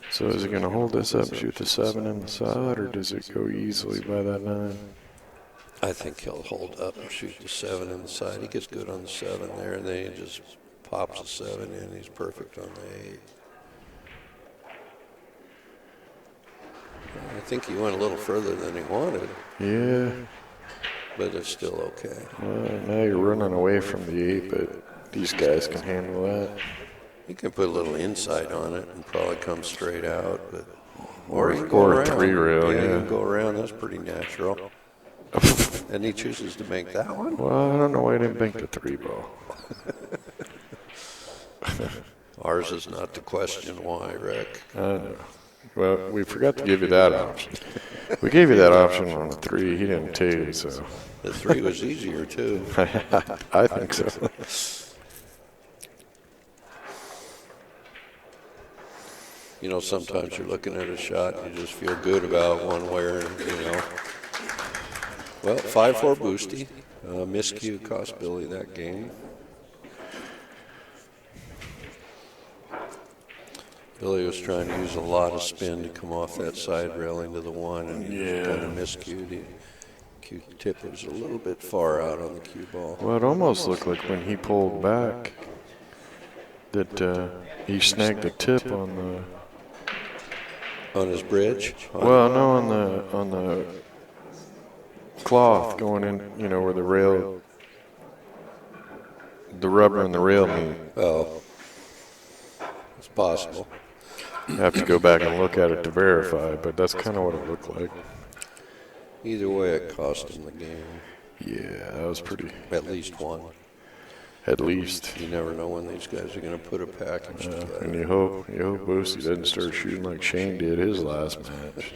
So is he going to hold this up and shoot the 7 in the side, or does it go easily by that 9? I think he'll hold up and shoot the 7 in the side. He gets good on the 7 there, and then he just pops the 7 in. He's perfect on the 8. I think he went a little further than he wanted, Yeah. but it's still okay. Well, now you're running away from the 8, but these guys can handle that. You can put a little inside on it and probably come straight out, but or you can go Or a around. 3-rail, You yeah. can go around. That's pretty natural. And he chooses to make that one. Well, I don't know why he didn't bank the 3 ball. Ours is not the question why, Rick. I know. Well, we forgot to give you that option. We gave you that option on the 3. He didn't take it, so The 3 was easier too. I think so. You know, sometimes you're looking at a shot and you just feel good about one where, Well, 5-4 Boosty. Miscue cost Billy that game. Billy was trying to use a lot of spin to come off that side rail into the 1, and he kind of miscued. The cue tip was a little bit far out on the cue ball. Well, it almost looked like when he pulled back that he snagged the tip on the. On his bridge? Well, no, on the cloth going in, where the rubber and the rail meet. Oh, it's possible. I have to go back and look at it to verify, but that's kind of what it looked like. Either way, it cost him the game. Yeah, that was pretty. At least one. At least. You never know when these guys are going to put a package together. And you hope Boosty doesn't start shooting like Shane did his last match.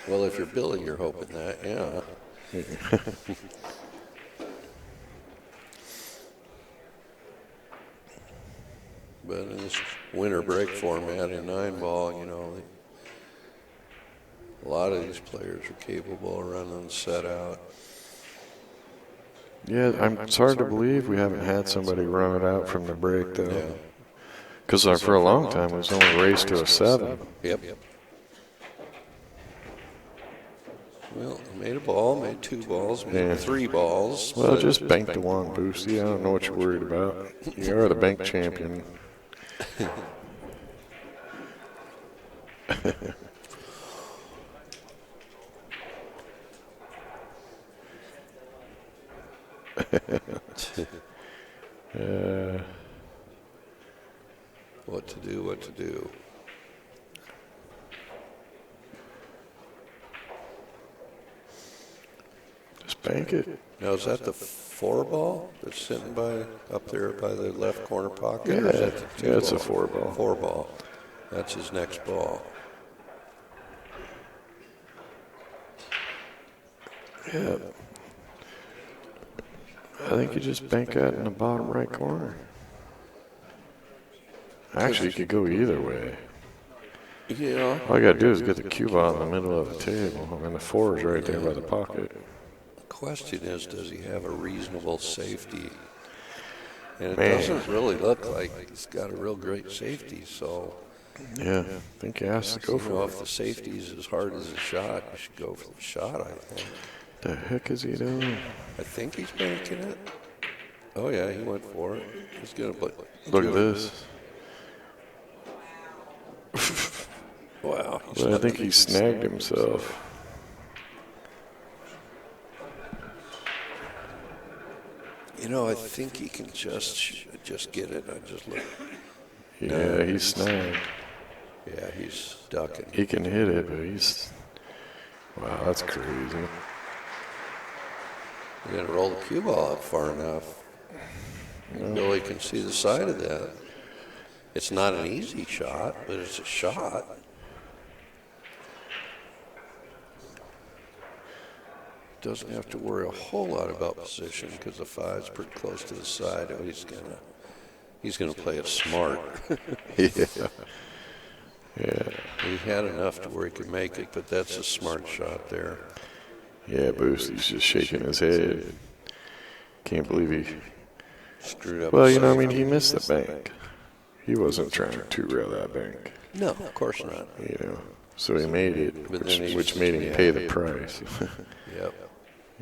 Well, if you're Billy, you're hoping that, yeah. But in this winter break format in 9-ball, you know, a lot of these players are capable of running the set out. Yeah, it's hard to believe we haven't had somebody run it out from the break, though. Because for a long time, it was only raced to a 7. Yep. Well, made a ball, made 2 balls, made 3 balls. Well, just bank the one, Boosty. I don't know what you're worried about. You are the bank champion. What to do, what to do. Just bank it. Now, is that the 4 ball that's sitting up there by the left corner pocket? Yeah, or is that the 2 yeah, it's ball? a 4 ball. 4 ball. That's his next ball. Yeah. I think you just bank that in the bottom right corner. Actually, you could go either way. Yeah. All you got to do is get the cue ball in the middle of the table, and the 4 is right there by the pocket. The question is, does he have a reasonable safety? And it Man. doesn't really look like he's got a real great safety, so... Yeah, I think he has to go You know, for if it. the safety is as hard as a shot, you should go for the shot, I think. The heck is he doing? I think he's banking it. Oh, yeah, he went for it. He's going to play. Look at this. Wow. Well, I think he snagged himself. You know, I think he can just get it. I just look. Yeah, he's snagged. Yeah, he's ducking. He can hit it, but he's... Wow, that's crazy. You got to roll the cue ball up far enough. Billy can see the side of that. It's not an easy shot, but it's a shot. Doesn't have to worry a whole lot about position because the 5's pretty close to the side. Oh, he's gonna play it smart. Yeah. Yeah. He had enough to where he could make it, but that's a smart shot there. Yeah, Boosty's just shaking his head. Can't believe he... Screwed up. Well, you know, I mean, he missed the bank. He wasn't trying to rail that bank, No, of course not. you know. So he made it, But then which made him pay the price. Yep.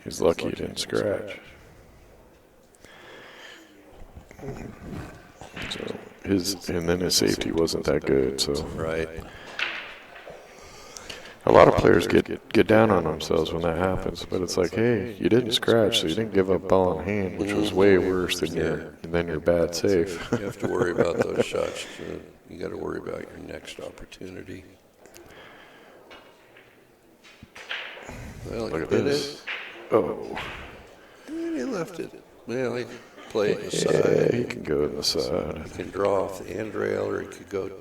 He's lucky he didn't scratch. So and then his safety wasn't that good. So Right. a lot of players get down on themselves when that happens. But it's like, hey, you didn't scratch, so you didn't give up ball in hand, which was way worse than your bad safe. You have to worry about those shots. You got to worry about your next opportunity. Well, Look at did this. Oh, And he left it. Well, he played the yeah, side. he can go in the side. He can draw off the end rail, or he could go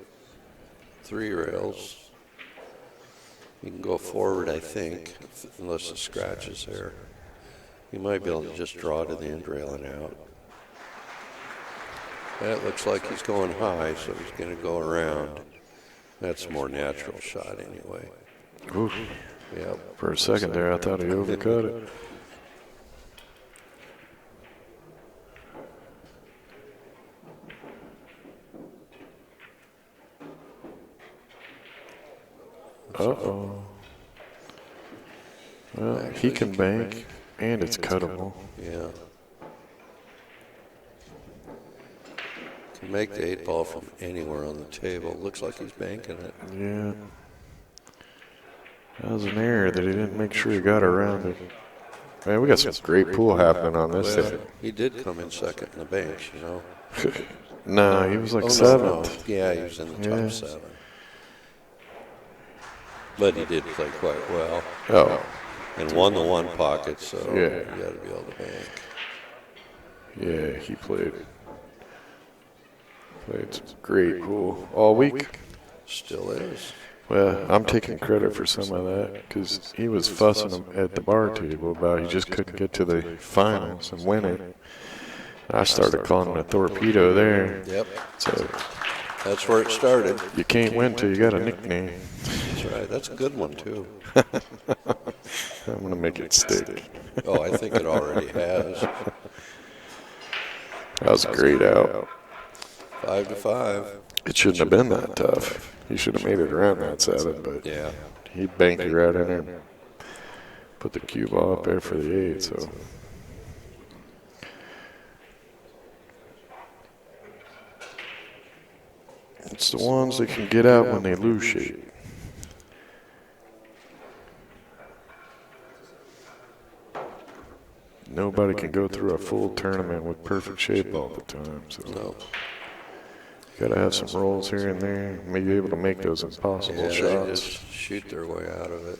3 rails. He can go forward, I think, unless the scratch is there. He might be able to just draw to the end rail and out. That looks like he's going high, so he's going to go around. That's a more natural shot anyway. Oof. Yep. For a second there, I thought he overcut it. Uh-oh. Well, he can bank, and it's cuttable. Yeah. Can make the 8 ball from anywhere on the table. Looks like he's banking it. Yeah. That was an error that he didn't make sure he got around it. Man, we got some great pool happening on this Well, thing. he did come in second in the bench, you know. No, he was like Oh, no, seventh. no. Yeah, he was in the top Yeah. 7. But he did play quite well Oh, and won the 1 pocket, so Yeah. you got to be able to bank. yeah, he played some great pool all week. Still is. Well, I'm taking credit for some of that because he was fussing him at the bar table about he just couldn't get to the finals and win it. I started calling him a torpedo there. Yep. So That's where it started. You can't win till you got a nickname. That's right. That's a good one, too. I'm going to make it stick. Oh, I think it already has. That was a great out. 5-5. It shouldn't have been that tough. He should have made it around that 7, but Yeah. he banked it right in there and put the cue ball up there for the 8, so. It's the ones that can get out when they lose shape. Nobody can go through a full tournament with perfect shape all the time, so. No. You gotta have some rolls here and there, maybe able to make those impossible Yeah, they shots. just shoot their way out of it.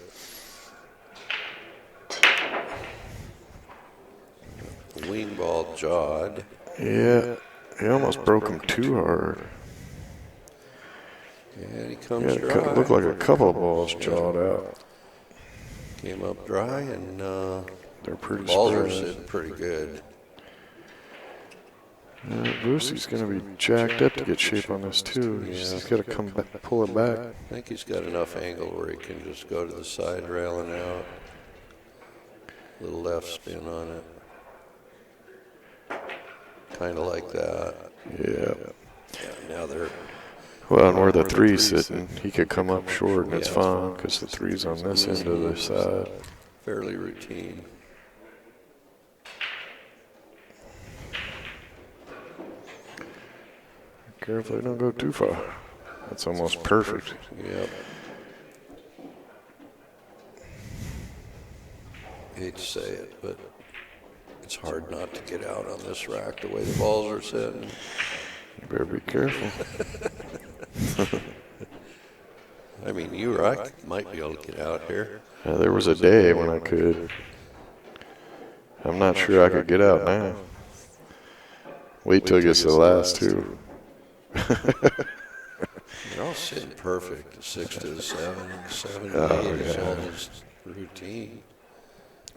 The wing ball jawed. Yeah, he almost broke him too hard. And he comes Yeah, dry. it looked like a couple of balls jawed out. Came up dry, and They're pretty balls are spread. sitting pretty good. Boostie's going to be jacked up to get shape on this too. He's got to come back, pull it back. I think he's got enough angle where he can just go to the side rail and out. Little left spin on it. Kind of like that. Yeah. Yeah, now they're Well, and where the three's sitting, he could come up short and it's fine because the three's on this end of the side. fairly routine. Careful, they don't go too far. That's almost perfect. Yep. Hate to say it, but it's hard not to get out on this rack the way the balls are sitting. You better be careful. I mean, you or I might be able to get out here. There was a day when I could. I'm not sure I could get out now. Wait till it gets to the last two. They're all sitting perfect. The 6 to the 7, 7 to Oh, 8 is yeah. all just routine.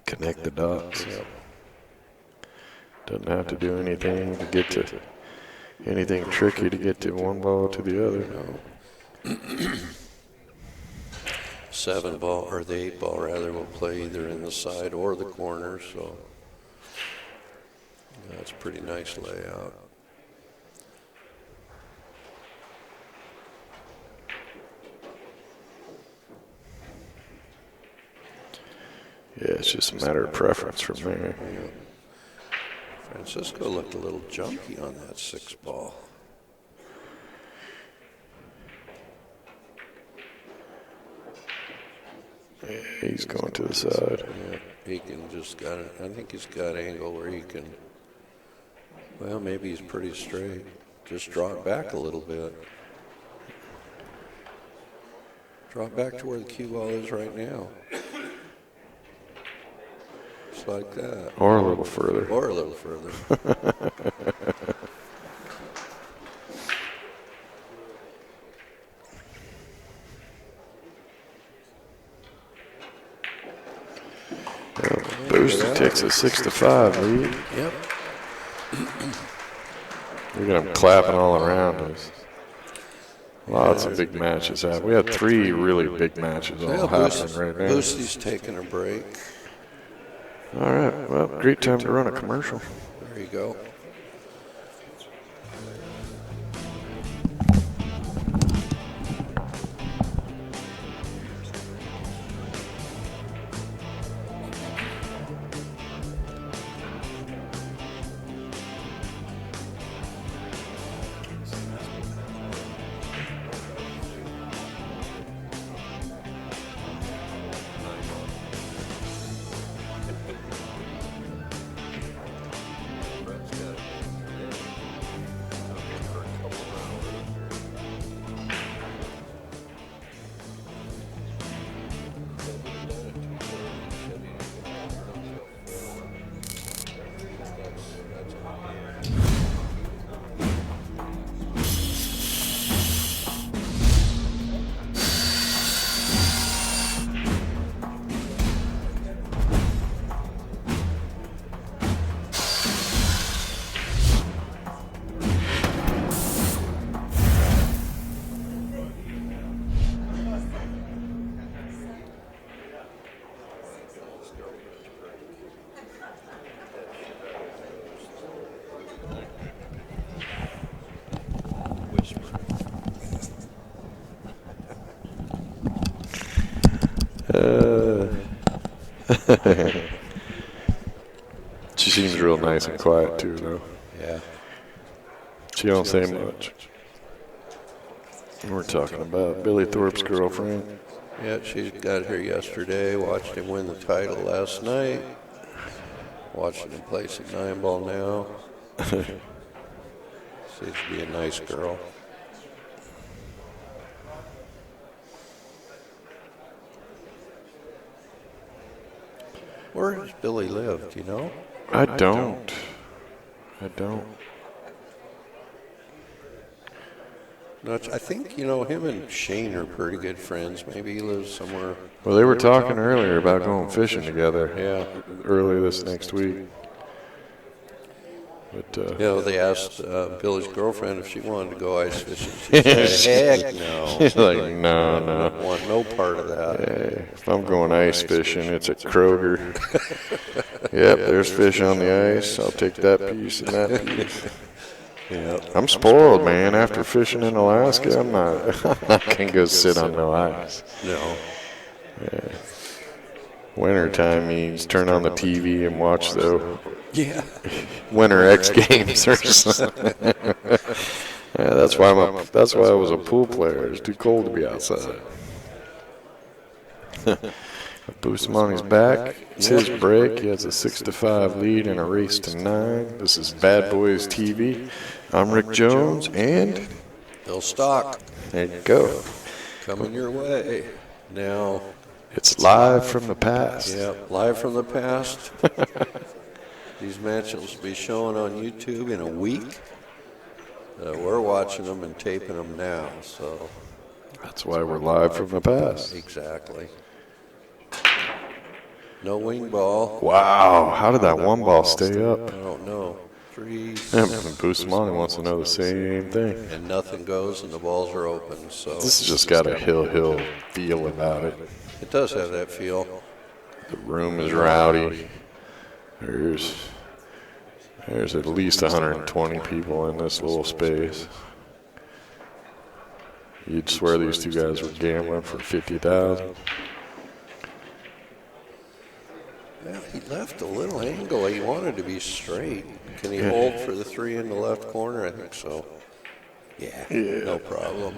Connect the dots. Yep. Doesn't have to do anything to get to anything tricky to get to one ball to the other. No. 7 ball, or the 8 ball rather, will play either in the side or the corner, so that's a pretty nice layout. Yeah, it's just a matter of preference from there. Francisco looked a little junky on that 6 ball. Yeah, he's going to the side. Yeah, he can just got it. I think he's got angle where he can, well, maybe he's pretty straight. Just draw it back a little bit. Draw it back to where the cue ball is right now. Just like that. Or a little further. Or a little further. Boosty takes a 6-5 lead. Yep. Look at him clapping all around us. Lots of big matches happening. We had 3 really big matches all happening right now. Boostie's taking a break. All right, well, great time to run a commercial. There you go. She seems real nice and quiet too, though. Yeah. She don't say much. We're talking about Billy Thorpe's girlfriend. Yeah, she got here yesterday, watched him win the title last night. Watching him play some 9-ball now. Seems to be a nice girl. Where does Billy live, do you know? I don't. No, I think, him and Shane are pretty good friends. Maybe he lives somewhere. Well, they were talking earlier about going fishing together. Yeah. Early this next week. But They asked Billy's girlfriend if she wanted to go ice fishing. She said, heck no. she's like, no. I want no part of that. Hey, if I'm going ice fishing, it's at Kroger. Yep, there's fish on the ice. I'll take that piece and that piece. Yeah. I'm spoiled, man. After fishing in Alaska, I'm not gonna go sit on no ice. No. Wintertime means turn on the TV and watch the Winter X Games or something. Yeah, that's why I was a pool player. It's too cold to be outside. Bustamante's back. It's his break. He has a 6-5 lead in a race to 9. This is Bad Boys TV. I'm Rick Jones, and Bill Stock. there you go. Coming your way. Now. It's live from the past. Yeah, live from the past. These matches will be showing on YouTube in a week. We're watching them and taping them now, so. That's why we're live from the past. Exactly. No wing ball. Wow, how did that one ball stay I up? don't know. Bustamante wants to know the same thing. And nothing goes and the balls are open, so. This has just got a hill feel about it. It does have that feel. The room is rowdy. There's at least 120 people in this little space. You'd swear these two guys were gambling for 50,000. Well, he left a little angle. He wanted to be straight. Can he hold for the 3 in the left corner? I think so. Yeah. No problem.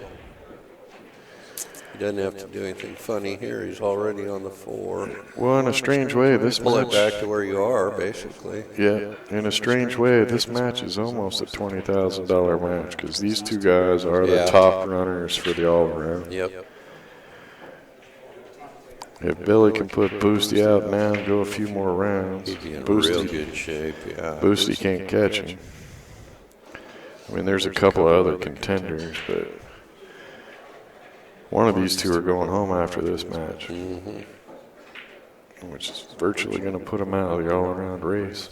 He doesn't have to do anything funny here. He's already on the 4. Well, in a strange way, this Pull it match. back to where you are, basically. Yeah, in a strange way, this match is almost a $20,000 match because these two guys are the top runners for the all-around. Yep. If Billy can put Boosty out now and go a few more rounds, He'd be in real good shape, yeah. Boosty can't catch him. I mean, there's a couple of other contenders, but one of these two are going home after this match, which is virtually going to put them out of the all-around race.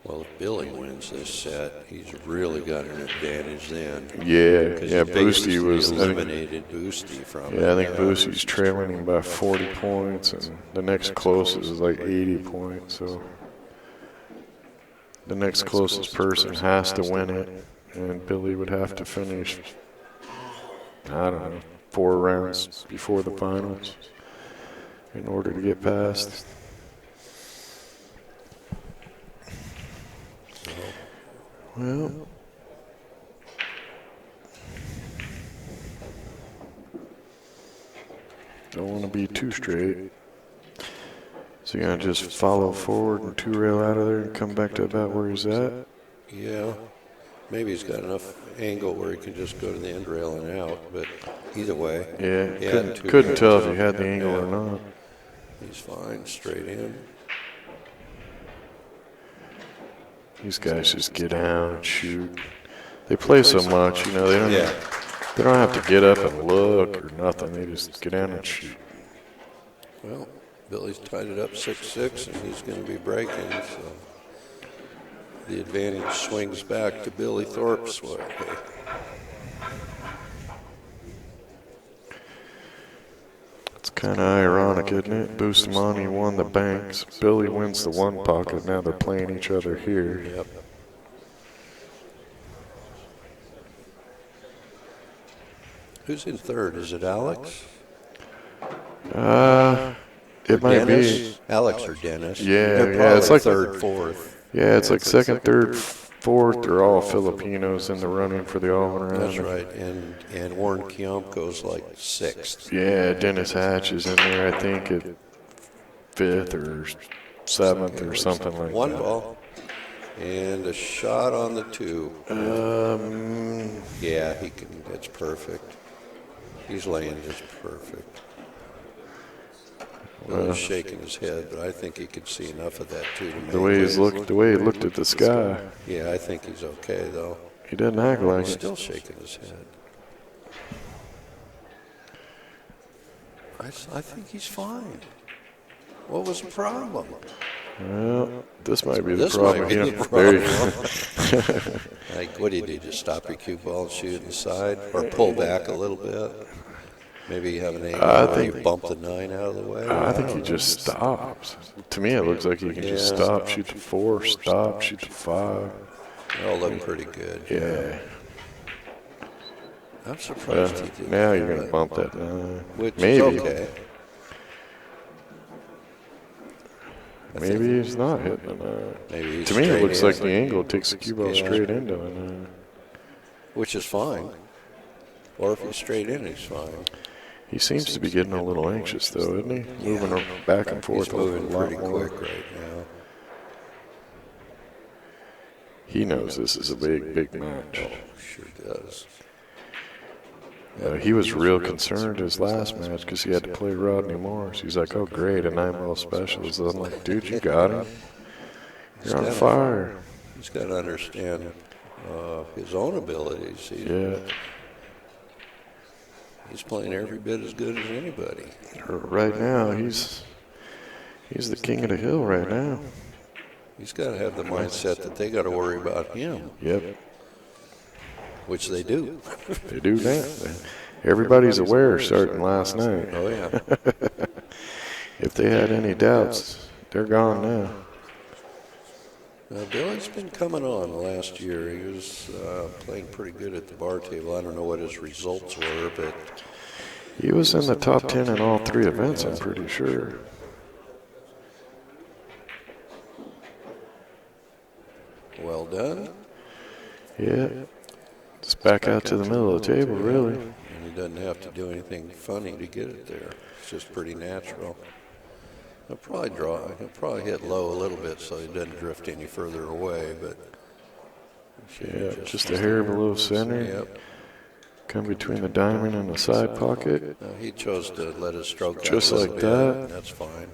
Well, if Billy wins this set, he's really got an advantage then. Yeah, Boosty was eliminated Boosty from it. Yeah, I think Boosty's trailing him by 40 points, and the next closest is like 80 points. So the next closest person has to win it, and Billy would have to finish, I don't know, 4 rounds before the finals in order to get past. Well, don't want to be too straight. So you're going to just follow forward and 2-rail out of there and come back to about where he's at? Yeah. Maybe he's got enough angle where he can just go to the end rail and out, but either way. Yeah, couldn't tell if he had the angle or not. He's fine, straight in. These guys just get down and shoot. They play so much, you know, they don't have to get up and look or nothing. They just get down and shoot. Well, Billy's tied it up 6-6, and he's going to be breaking, so the advantage swings back to Billy Thorpe's way. It's kind of ironic, isn't it? Bustamante won the banks. Billy wins the one pocket. Now they're playing each other here. Yep. Who's in third? Is it Alex? It might Dennis? be. Alex or Dennis? Yeah, They're yeah, probably it's like third, fourth. Yeah, it's like second, third, fourth. They're all Filipinos in the running for the all-around. That's right. And Warren Kiomp goes like sixth. Yeah, Dennis Hatch is in there, I think, at fifth or seventh or something like One that. ball. And a shot on the 2. Yeah, he can. It's perfect. He's laying just perfect. Well, he's shaking his head, but I think he could see enough of that too to make the way he looked at the sky. Yeah, I think he's okay though. He doesn't act like He's it. still shaking his head. I think he's fine. What was the problem? Well, this might be the This problem might be again. the There problem. Like, what do you do? Just stop your cue ball and shoot it inside, or pull back a little bit? Maybe you have an angle where you bump the 9 out of the way. I think he just stops. To me, it looks like he can just stop, shoot the 4, stop, shoot the 5. They're all looking pretty good. Yeah. I'm surprised he did. Now you're going to bump that 9. Which Maybe. is okay. Maybe he's not hitting the 9. Maybe he's To me, it straight looks in. like the angle takes the cue ball straight into the 9. Which is fine. Or if he's straight in, he's fine. He seems to be getting a little anxious, though, isn't he? Moving back and forth He's moving a lot pretty more. quick right now. He knows this is a big match. Sure does. He was real concerned his last match because he had to play Rodney Morris. He's like, oh, great, a 9-ball specialist. I'm like, dude, you got him. You're on fire. He's got to understand his own abilities. He's playing every bit as good as anybody. Right now, he's the king of the hill right now. He's got to have the mindset that they got to worry about him. Yep. Which they do. They do now. Everybody's aware starting last night. Oh, yeah. If they had any doubts, they're gone now. Billy's been coming on the last year. He was playing pretty good at the bar table. I don't know what his results were, but He was in the top 10 in all 3 events, I'm pretty sure. Well done. Yeah. Just back out to the middle of the table, really. And he doesn't have to do anything funny to get it there. It's just pretty natural. He'll probably hit low a little bit so he doesn't drift any further away, but Yeah, just a hair below center. Yep. Come between the diamond and the side pocket. He chose to let his stroke Just out a little like bit, that. and that's fine.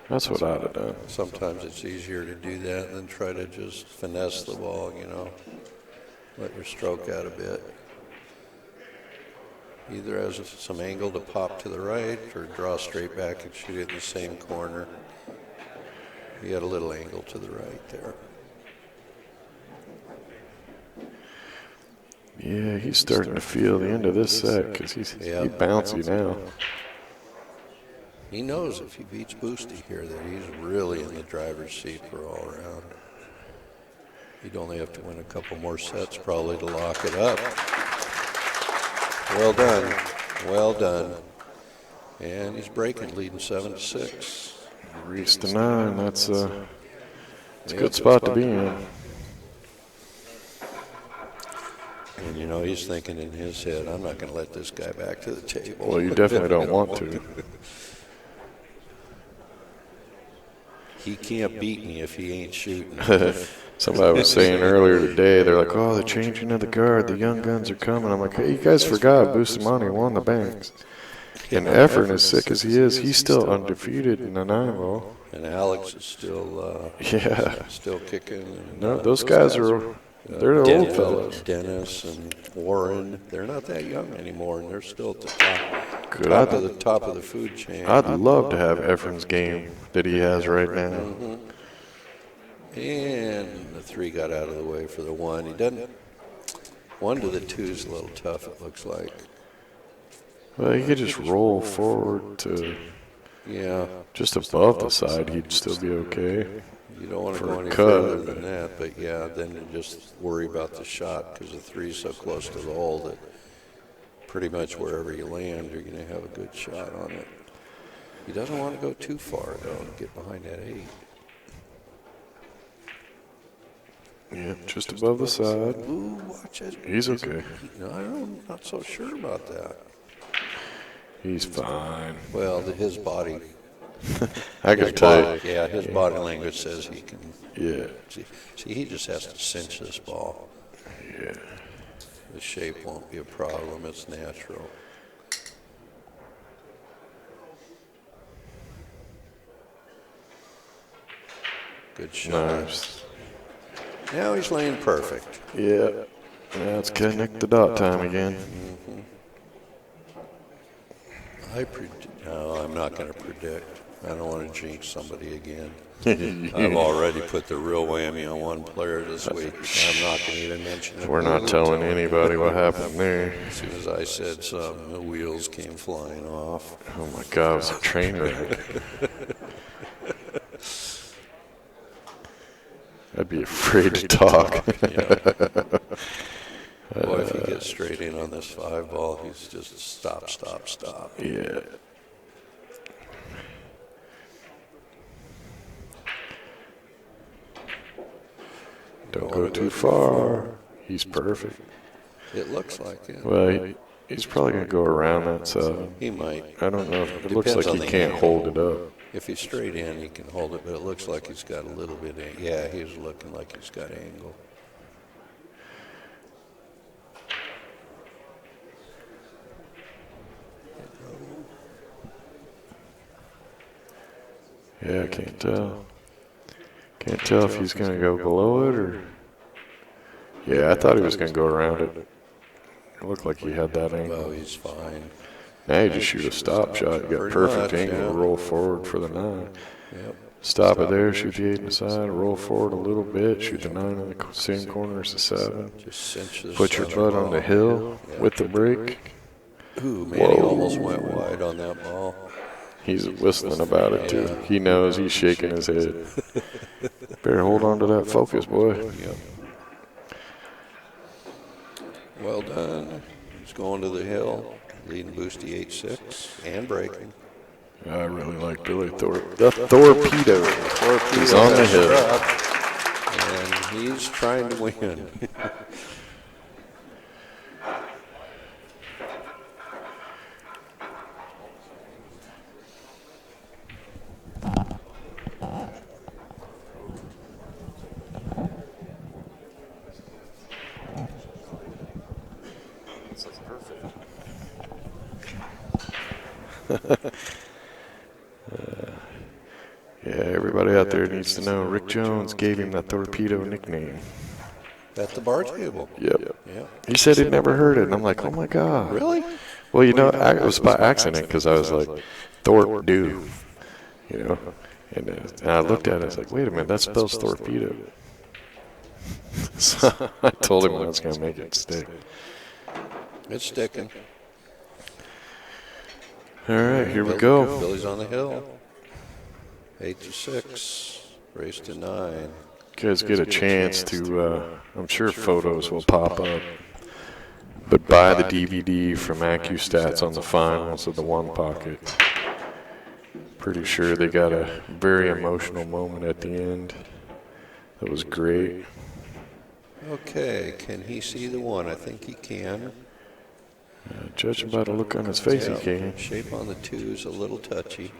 That's what I'd have done. Sometimes it's easier to do that than try to just finesse the ball, you know. Let your stroke out a bit. Either as some angle to pop to the right or draw straight back and shoot it in the same corner. You got a little angle to the right there. Yeah, he's starting to feel the end of this set because he's bouncy now. He knows if he beats Boosty here that he's really in the driver's seat for all around. He'd only have to win a couple more sets probably to lock it up. Well done. Well done. And he's breaking, leading 7-6. Reached the 9. That's a good spot to be in. And, you know, he's thinking in his head, I'm not going to let this guy back to the table. Well, you definitely don't want to. He can't beat me if he ain't shooting. Somebody was saying earlier today, they're like, oh, the changing of the guard, the young guns are coming. I'm like, hey, you guys forgot Bustamante won the banks. And Efren, as sick as he is, he's still undefeated in the 9-ball. And Alex is still still kicking. And, No, those guys are, they're the old fellows. Dennis and Warren, they're not that young anymore, and they're still at the Good. top of the food chain. I'd love to have Efren's game that he has right now. And the 3 got out of the way for the 1. He doesn't. 1 to the 2 is a little tough, it looks like. Well, he could just roll forward to just above the side. He'd still be okay. You don't want to go any cut. further than that, but then you just worry about the shot because the 3 is so close to the hole that pretty much wherever you land, you're going to have a good shot on it. He doesn't want to go too far, though, and get behind that 8. Yeah, just above the side. Ooh, watch it. He's okay. No, I'm not so sure about that. He's fine. Well, his body. I can tell you. Yeah, his body language says he can. Yeah. See, he just has to cinch this ball. Yeah. The shape won't be a problem. It's natural. Good shot. Nice. Now he's laying perfect. Yeah. Now it's connect the dot time again. No, I'm not going to predict. I don't want to jinx somebody again. I've already put the real whammy on one player this week. I'm not going to even mention it. We're not telling anybody what happened there. As soon as I said something, the wheels came flying off. Oh my God, it was a train wreck. I'd be afraid to talk. Boy, if he gets straight in on this 5 ball, he's just stop. Yeah. Don't go too far. He's perfect. It looks like it. Well, he's probably going to go around that side. He might. I don't know. It looks like Depends he on the can't angle. hold it up. If he's straight in, he can hold it, but it looks like he's got a little bit of, yeah, he's looking like he's got angle. Yeah, I can't tell. Can't tell if he's going to go below it or... Yeah, I thought he was going to go around it. It looked like he had that angle. Oh, he's fine. Now you just shoot a stop shot. You got Pretty perfect much, angle to yeah. roll forward for the 9. Yep. Stop it there, shoot the 8 in the side, roll forward a little bit, shoot the 9 in the same corner as the 7. Just cinch this Put your center butt on ball. the hill Yeah. with the brake. Ooh, man, he almost went wide on that ball. He's whistling about it too. Yeah. He knows, he's shaking his head. Better hold on to that focus, boy. Yep. Well done. He's going to the hill, leading Boosty 8-6 and breaking. I really like Billy Thorpe. The Torpedo. He's on the hill. And he's trying to win. Yeah, everybody out there needs to know Rick Jones gave him that Torpedo nickname. At the bar table. Yep. Yeah. He said he'd never heard it, and I'm like, oh my God. Really? Well, you know, it was by accident because I was like, Thorpe do, you know. And I looked at it, I was like, wait a minute, that spells torpedo. So I told him I was going to make it stick. It's sticking. All right, here we go. Billy's on the hill. 8-6. Race to 9. You guys get a chance to, I'm sure photos will pop up. But buy the DVD from AccuStats on the finals of the One Pocket. Pretty sure they got a very emotional moment at the end. That was great. Okay, can he see the 1? I think he can. Judging by the look on his face, he can. Shape on the 2 is a little touchy.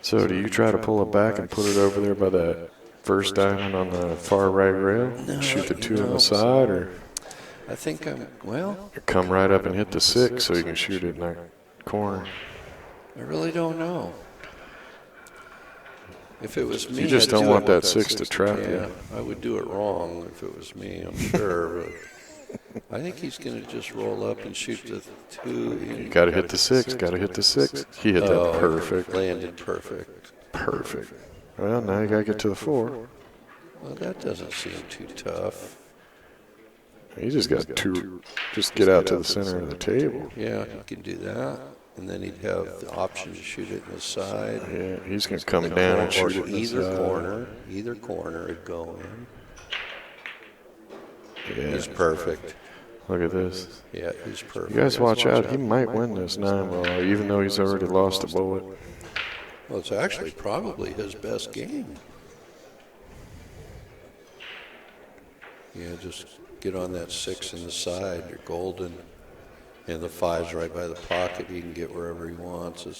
So do you try to pull it back and put it over there by that first diamond on the far right rail? Shoot the 2 on the side, or I think well, come right up and hit the 6 so you can shoot it in that corner? I really don't know. If it was me, You just I'd don't do want it- that 6 to trap Yeah, you. I would do it wrong if it was me, I'm sure. But I think he's going to just roll up and shoot the 2. You got to hit the 6. Got to hit the 6. He hit that perfect. Landed perfect. Perfect. Well, now you got to get to the 4. Well, that doesn't seem too tough. You just got to just get out to the center of the table. Yeah, he can do that. And then he'd have the option to shoot it in the side. Yeah, he's going to come down and shoot it in the either side. corner. Either corner would go in. Yeah. He's perfect. Look at this. Yeah, he's perfect. You guys watch out. He might win this 9-ball, even though he's already lost a bullet. Well, it's actually probably his best game. Yeah, just get on that 6 in the side. You're golden. And the 5's right by the pocket. He can get wherever he wants. So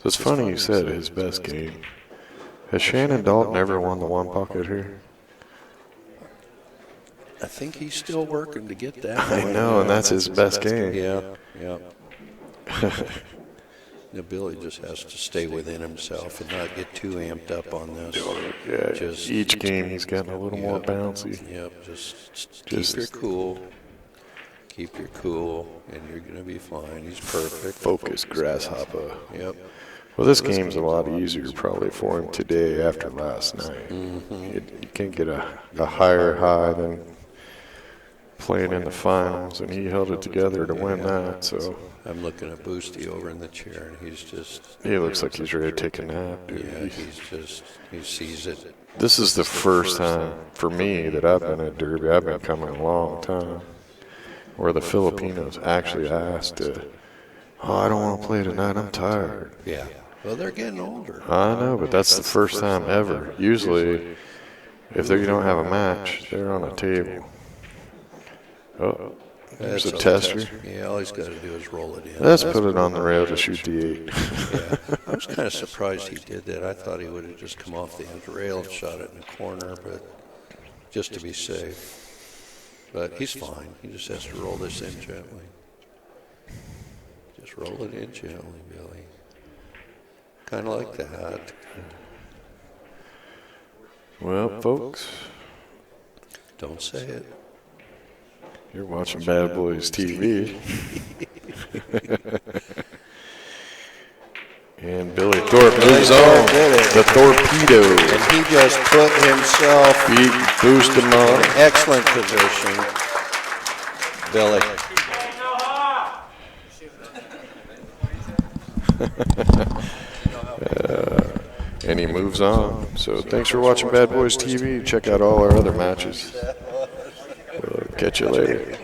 it's funny you said his best game. Has Shannon Dalton ever won the one pocket here? I think he's still working to get that. I know, and that's his best game. Yeah, yeah. Now, Billy just has to stay within himself and not get too amped up on this. Yeah, just each game he's getting a little more bouncy. Yep, just keep your cool. Keep your cool, and you're going to be fine. He's perfect. Focus, grasshopper. Yep. Well, this game's a lot easier probably for him today after last night. You can't get a higher high than playing in the finals, and he held it together to win that. So I'm looking at Boosty over in the chair, and he's just... he looks like he's ready to take a nap, dude. Yeah, he sees it. This is the first time for me that I've been at Derby. I've been coming a long time, where the Filipinos actually asked, I don't want to play tonight, I'm tired. Yeah. Well, they're getting older. I know, but that's the first time ever. Usually, if they don't have a match, they're on a table. Oh, there's a tester. Yeah, all he's got to do is roll it in. Let's put it on the rail to shoot the 8. Yeah, I was kind of surprised he did that. I thought he would have just come off the end rail and shot it in the corner, but just to be safe. But he's fine. He just has to roll this in gently. Just roll it in gently, Billy. Kind of like that. Well, folks, Don't say it. you're watching Bad Boys TV. And Billy Thorpe moves on. The Torpedo. And he just put himself Beat Bustamante. in excellent position. Billy. And he moves on. So thanks for watching Bad Boys TV. Check out all our other matches. We'll catch you later.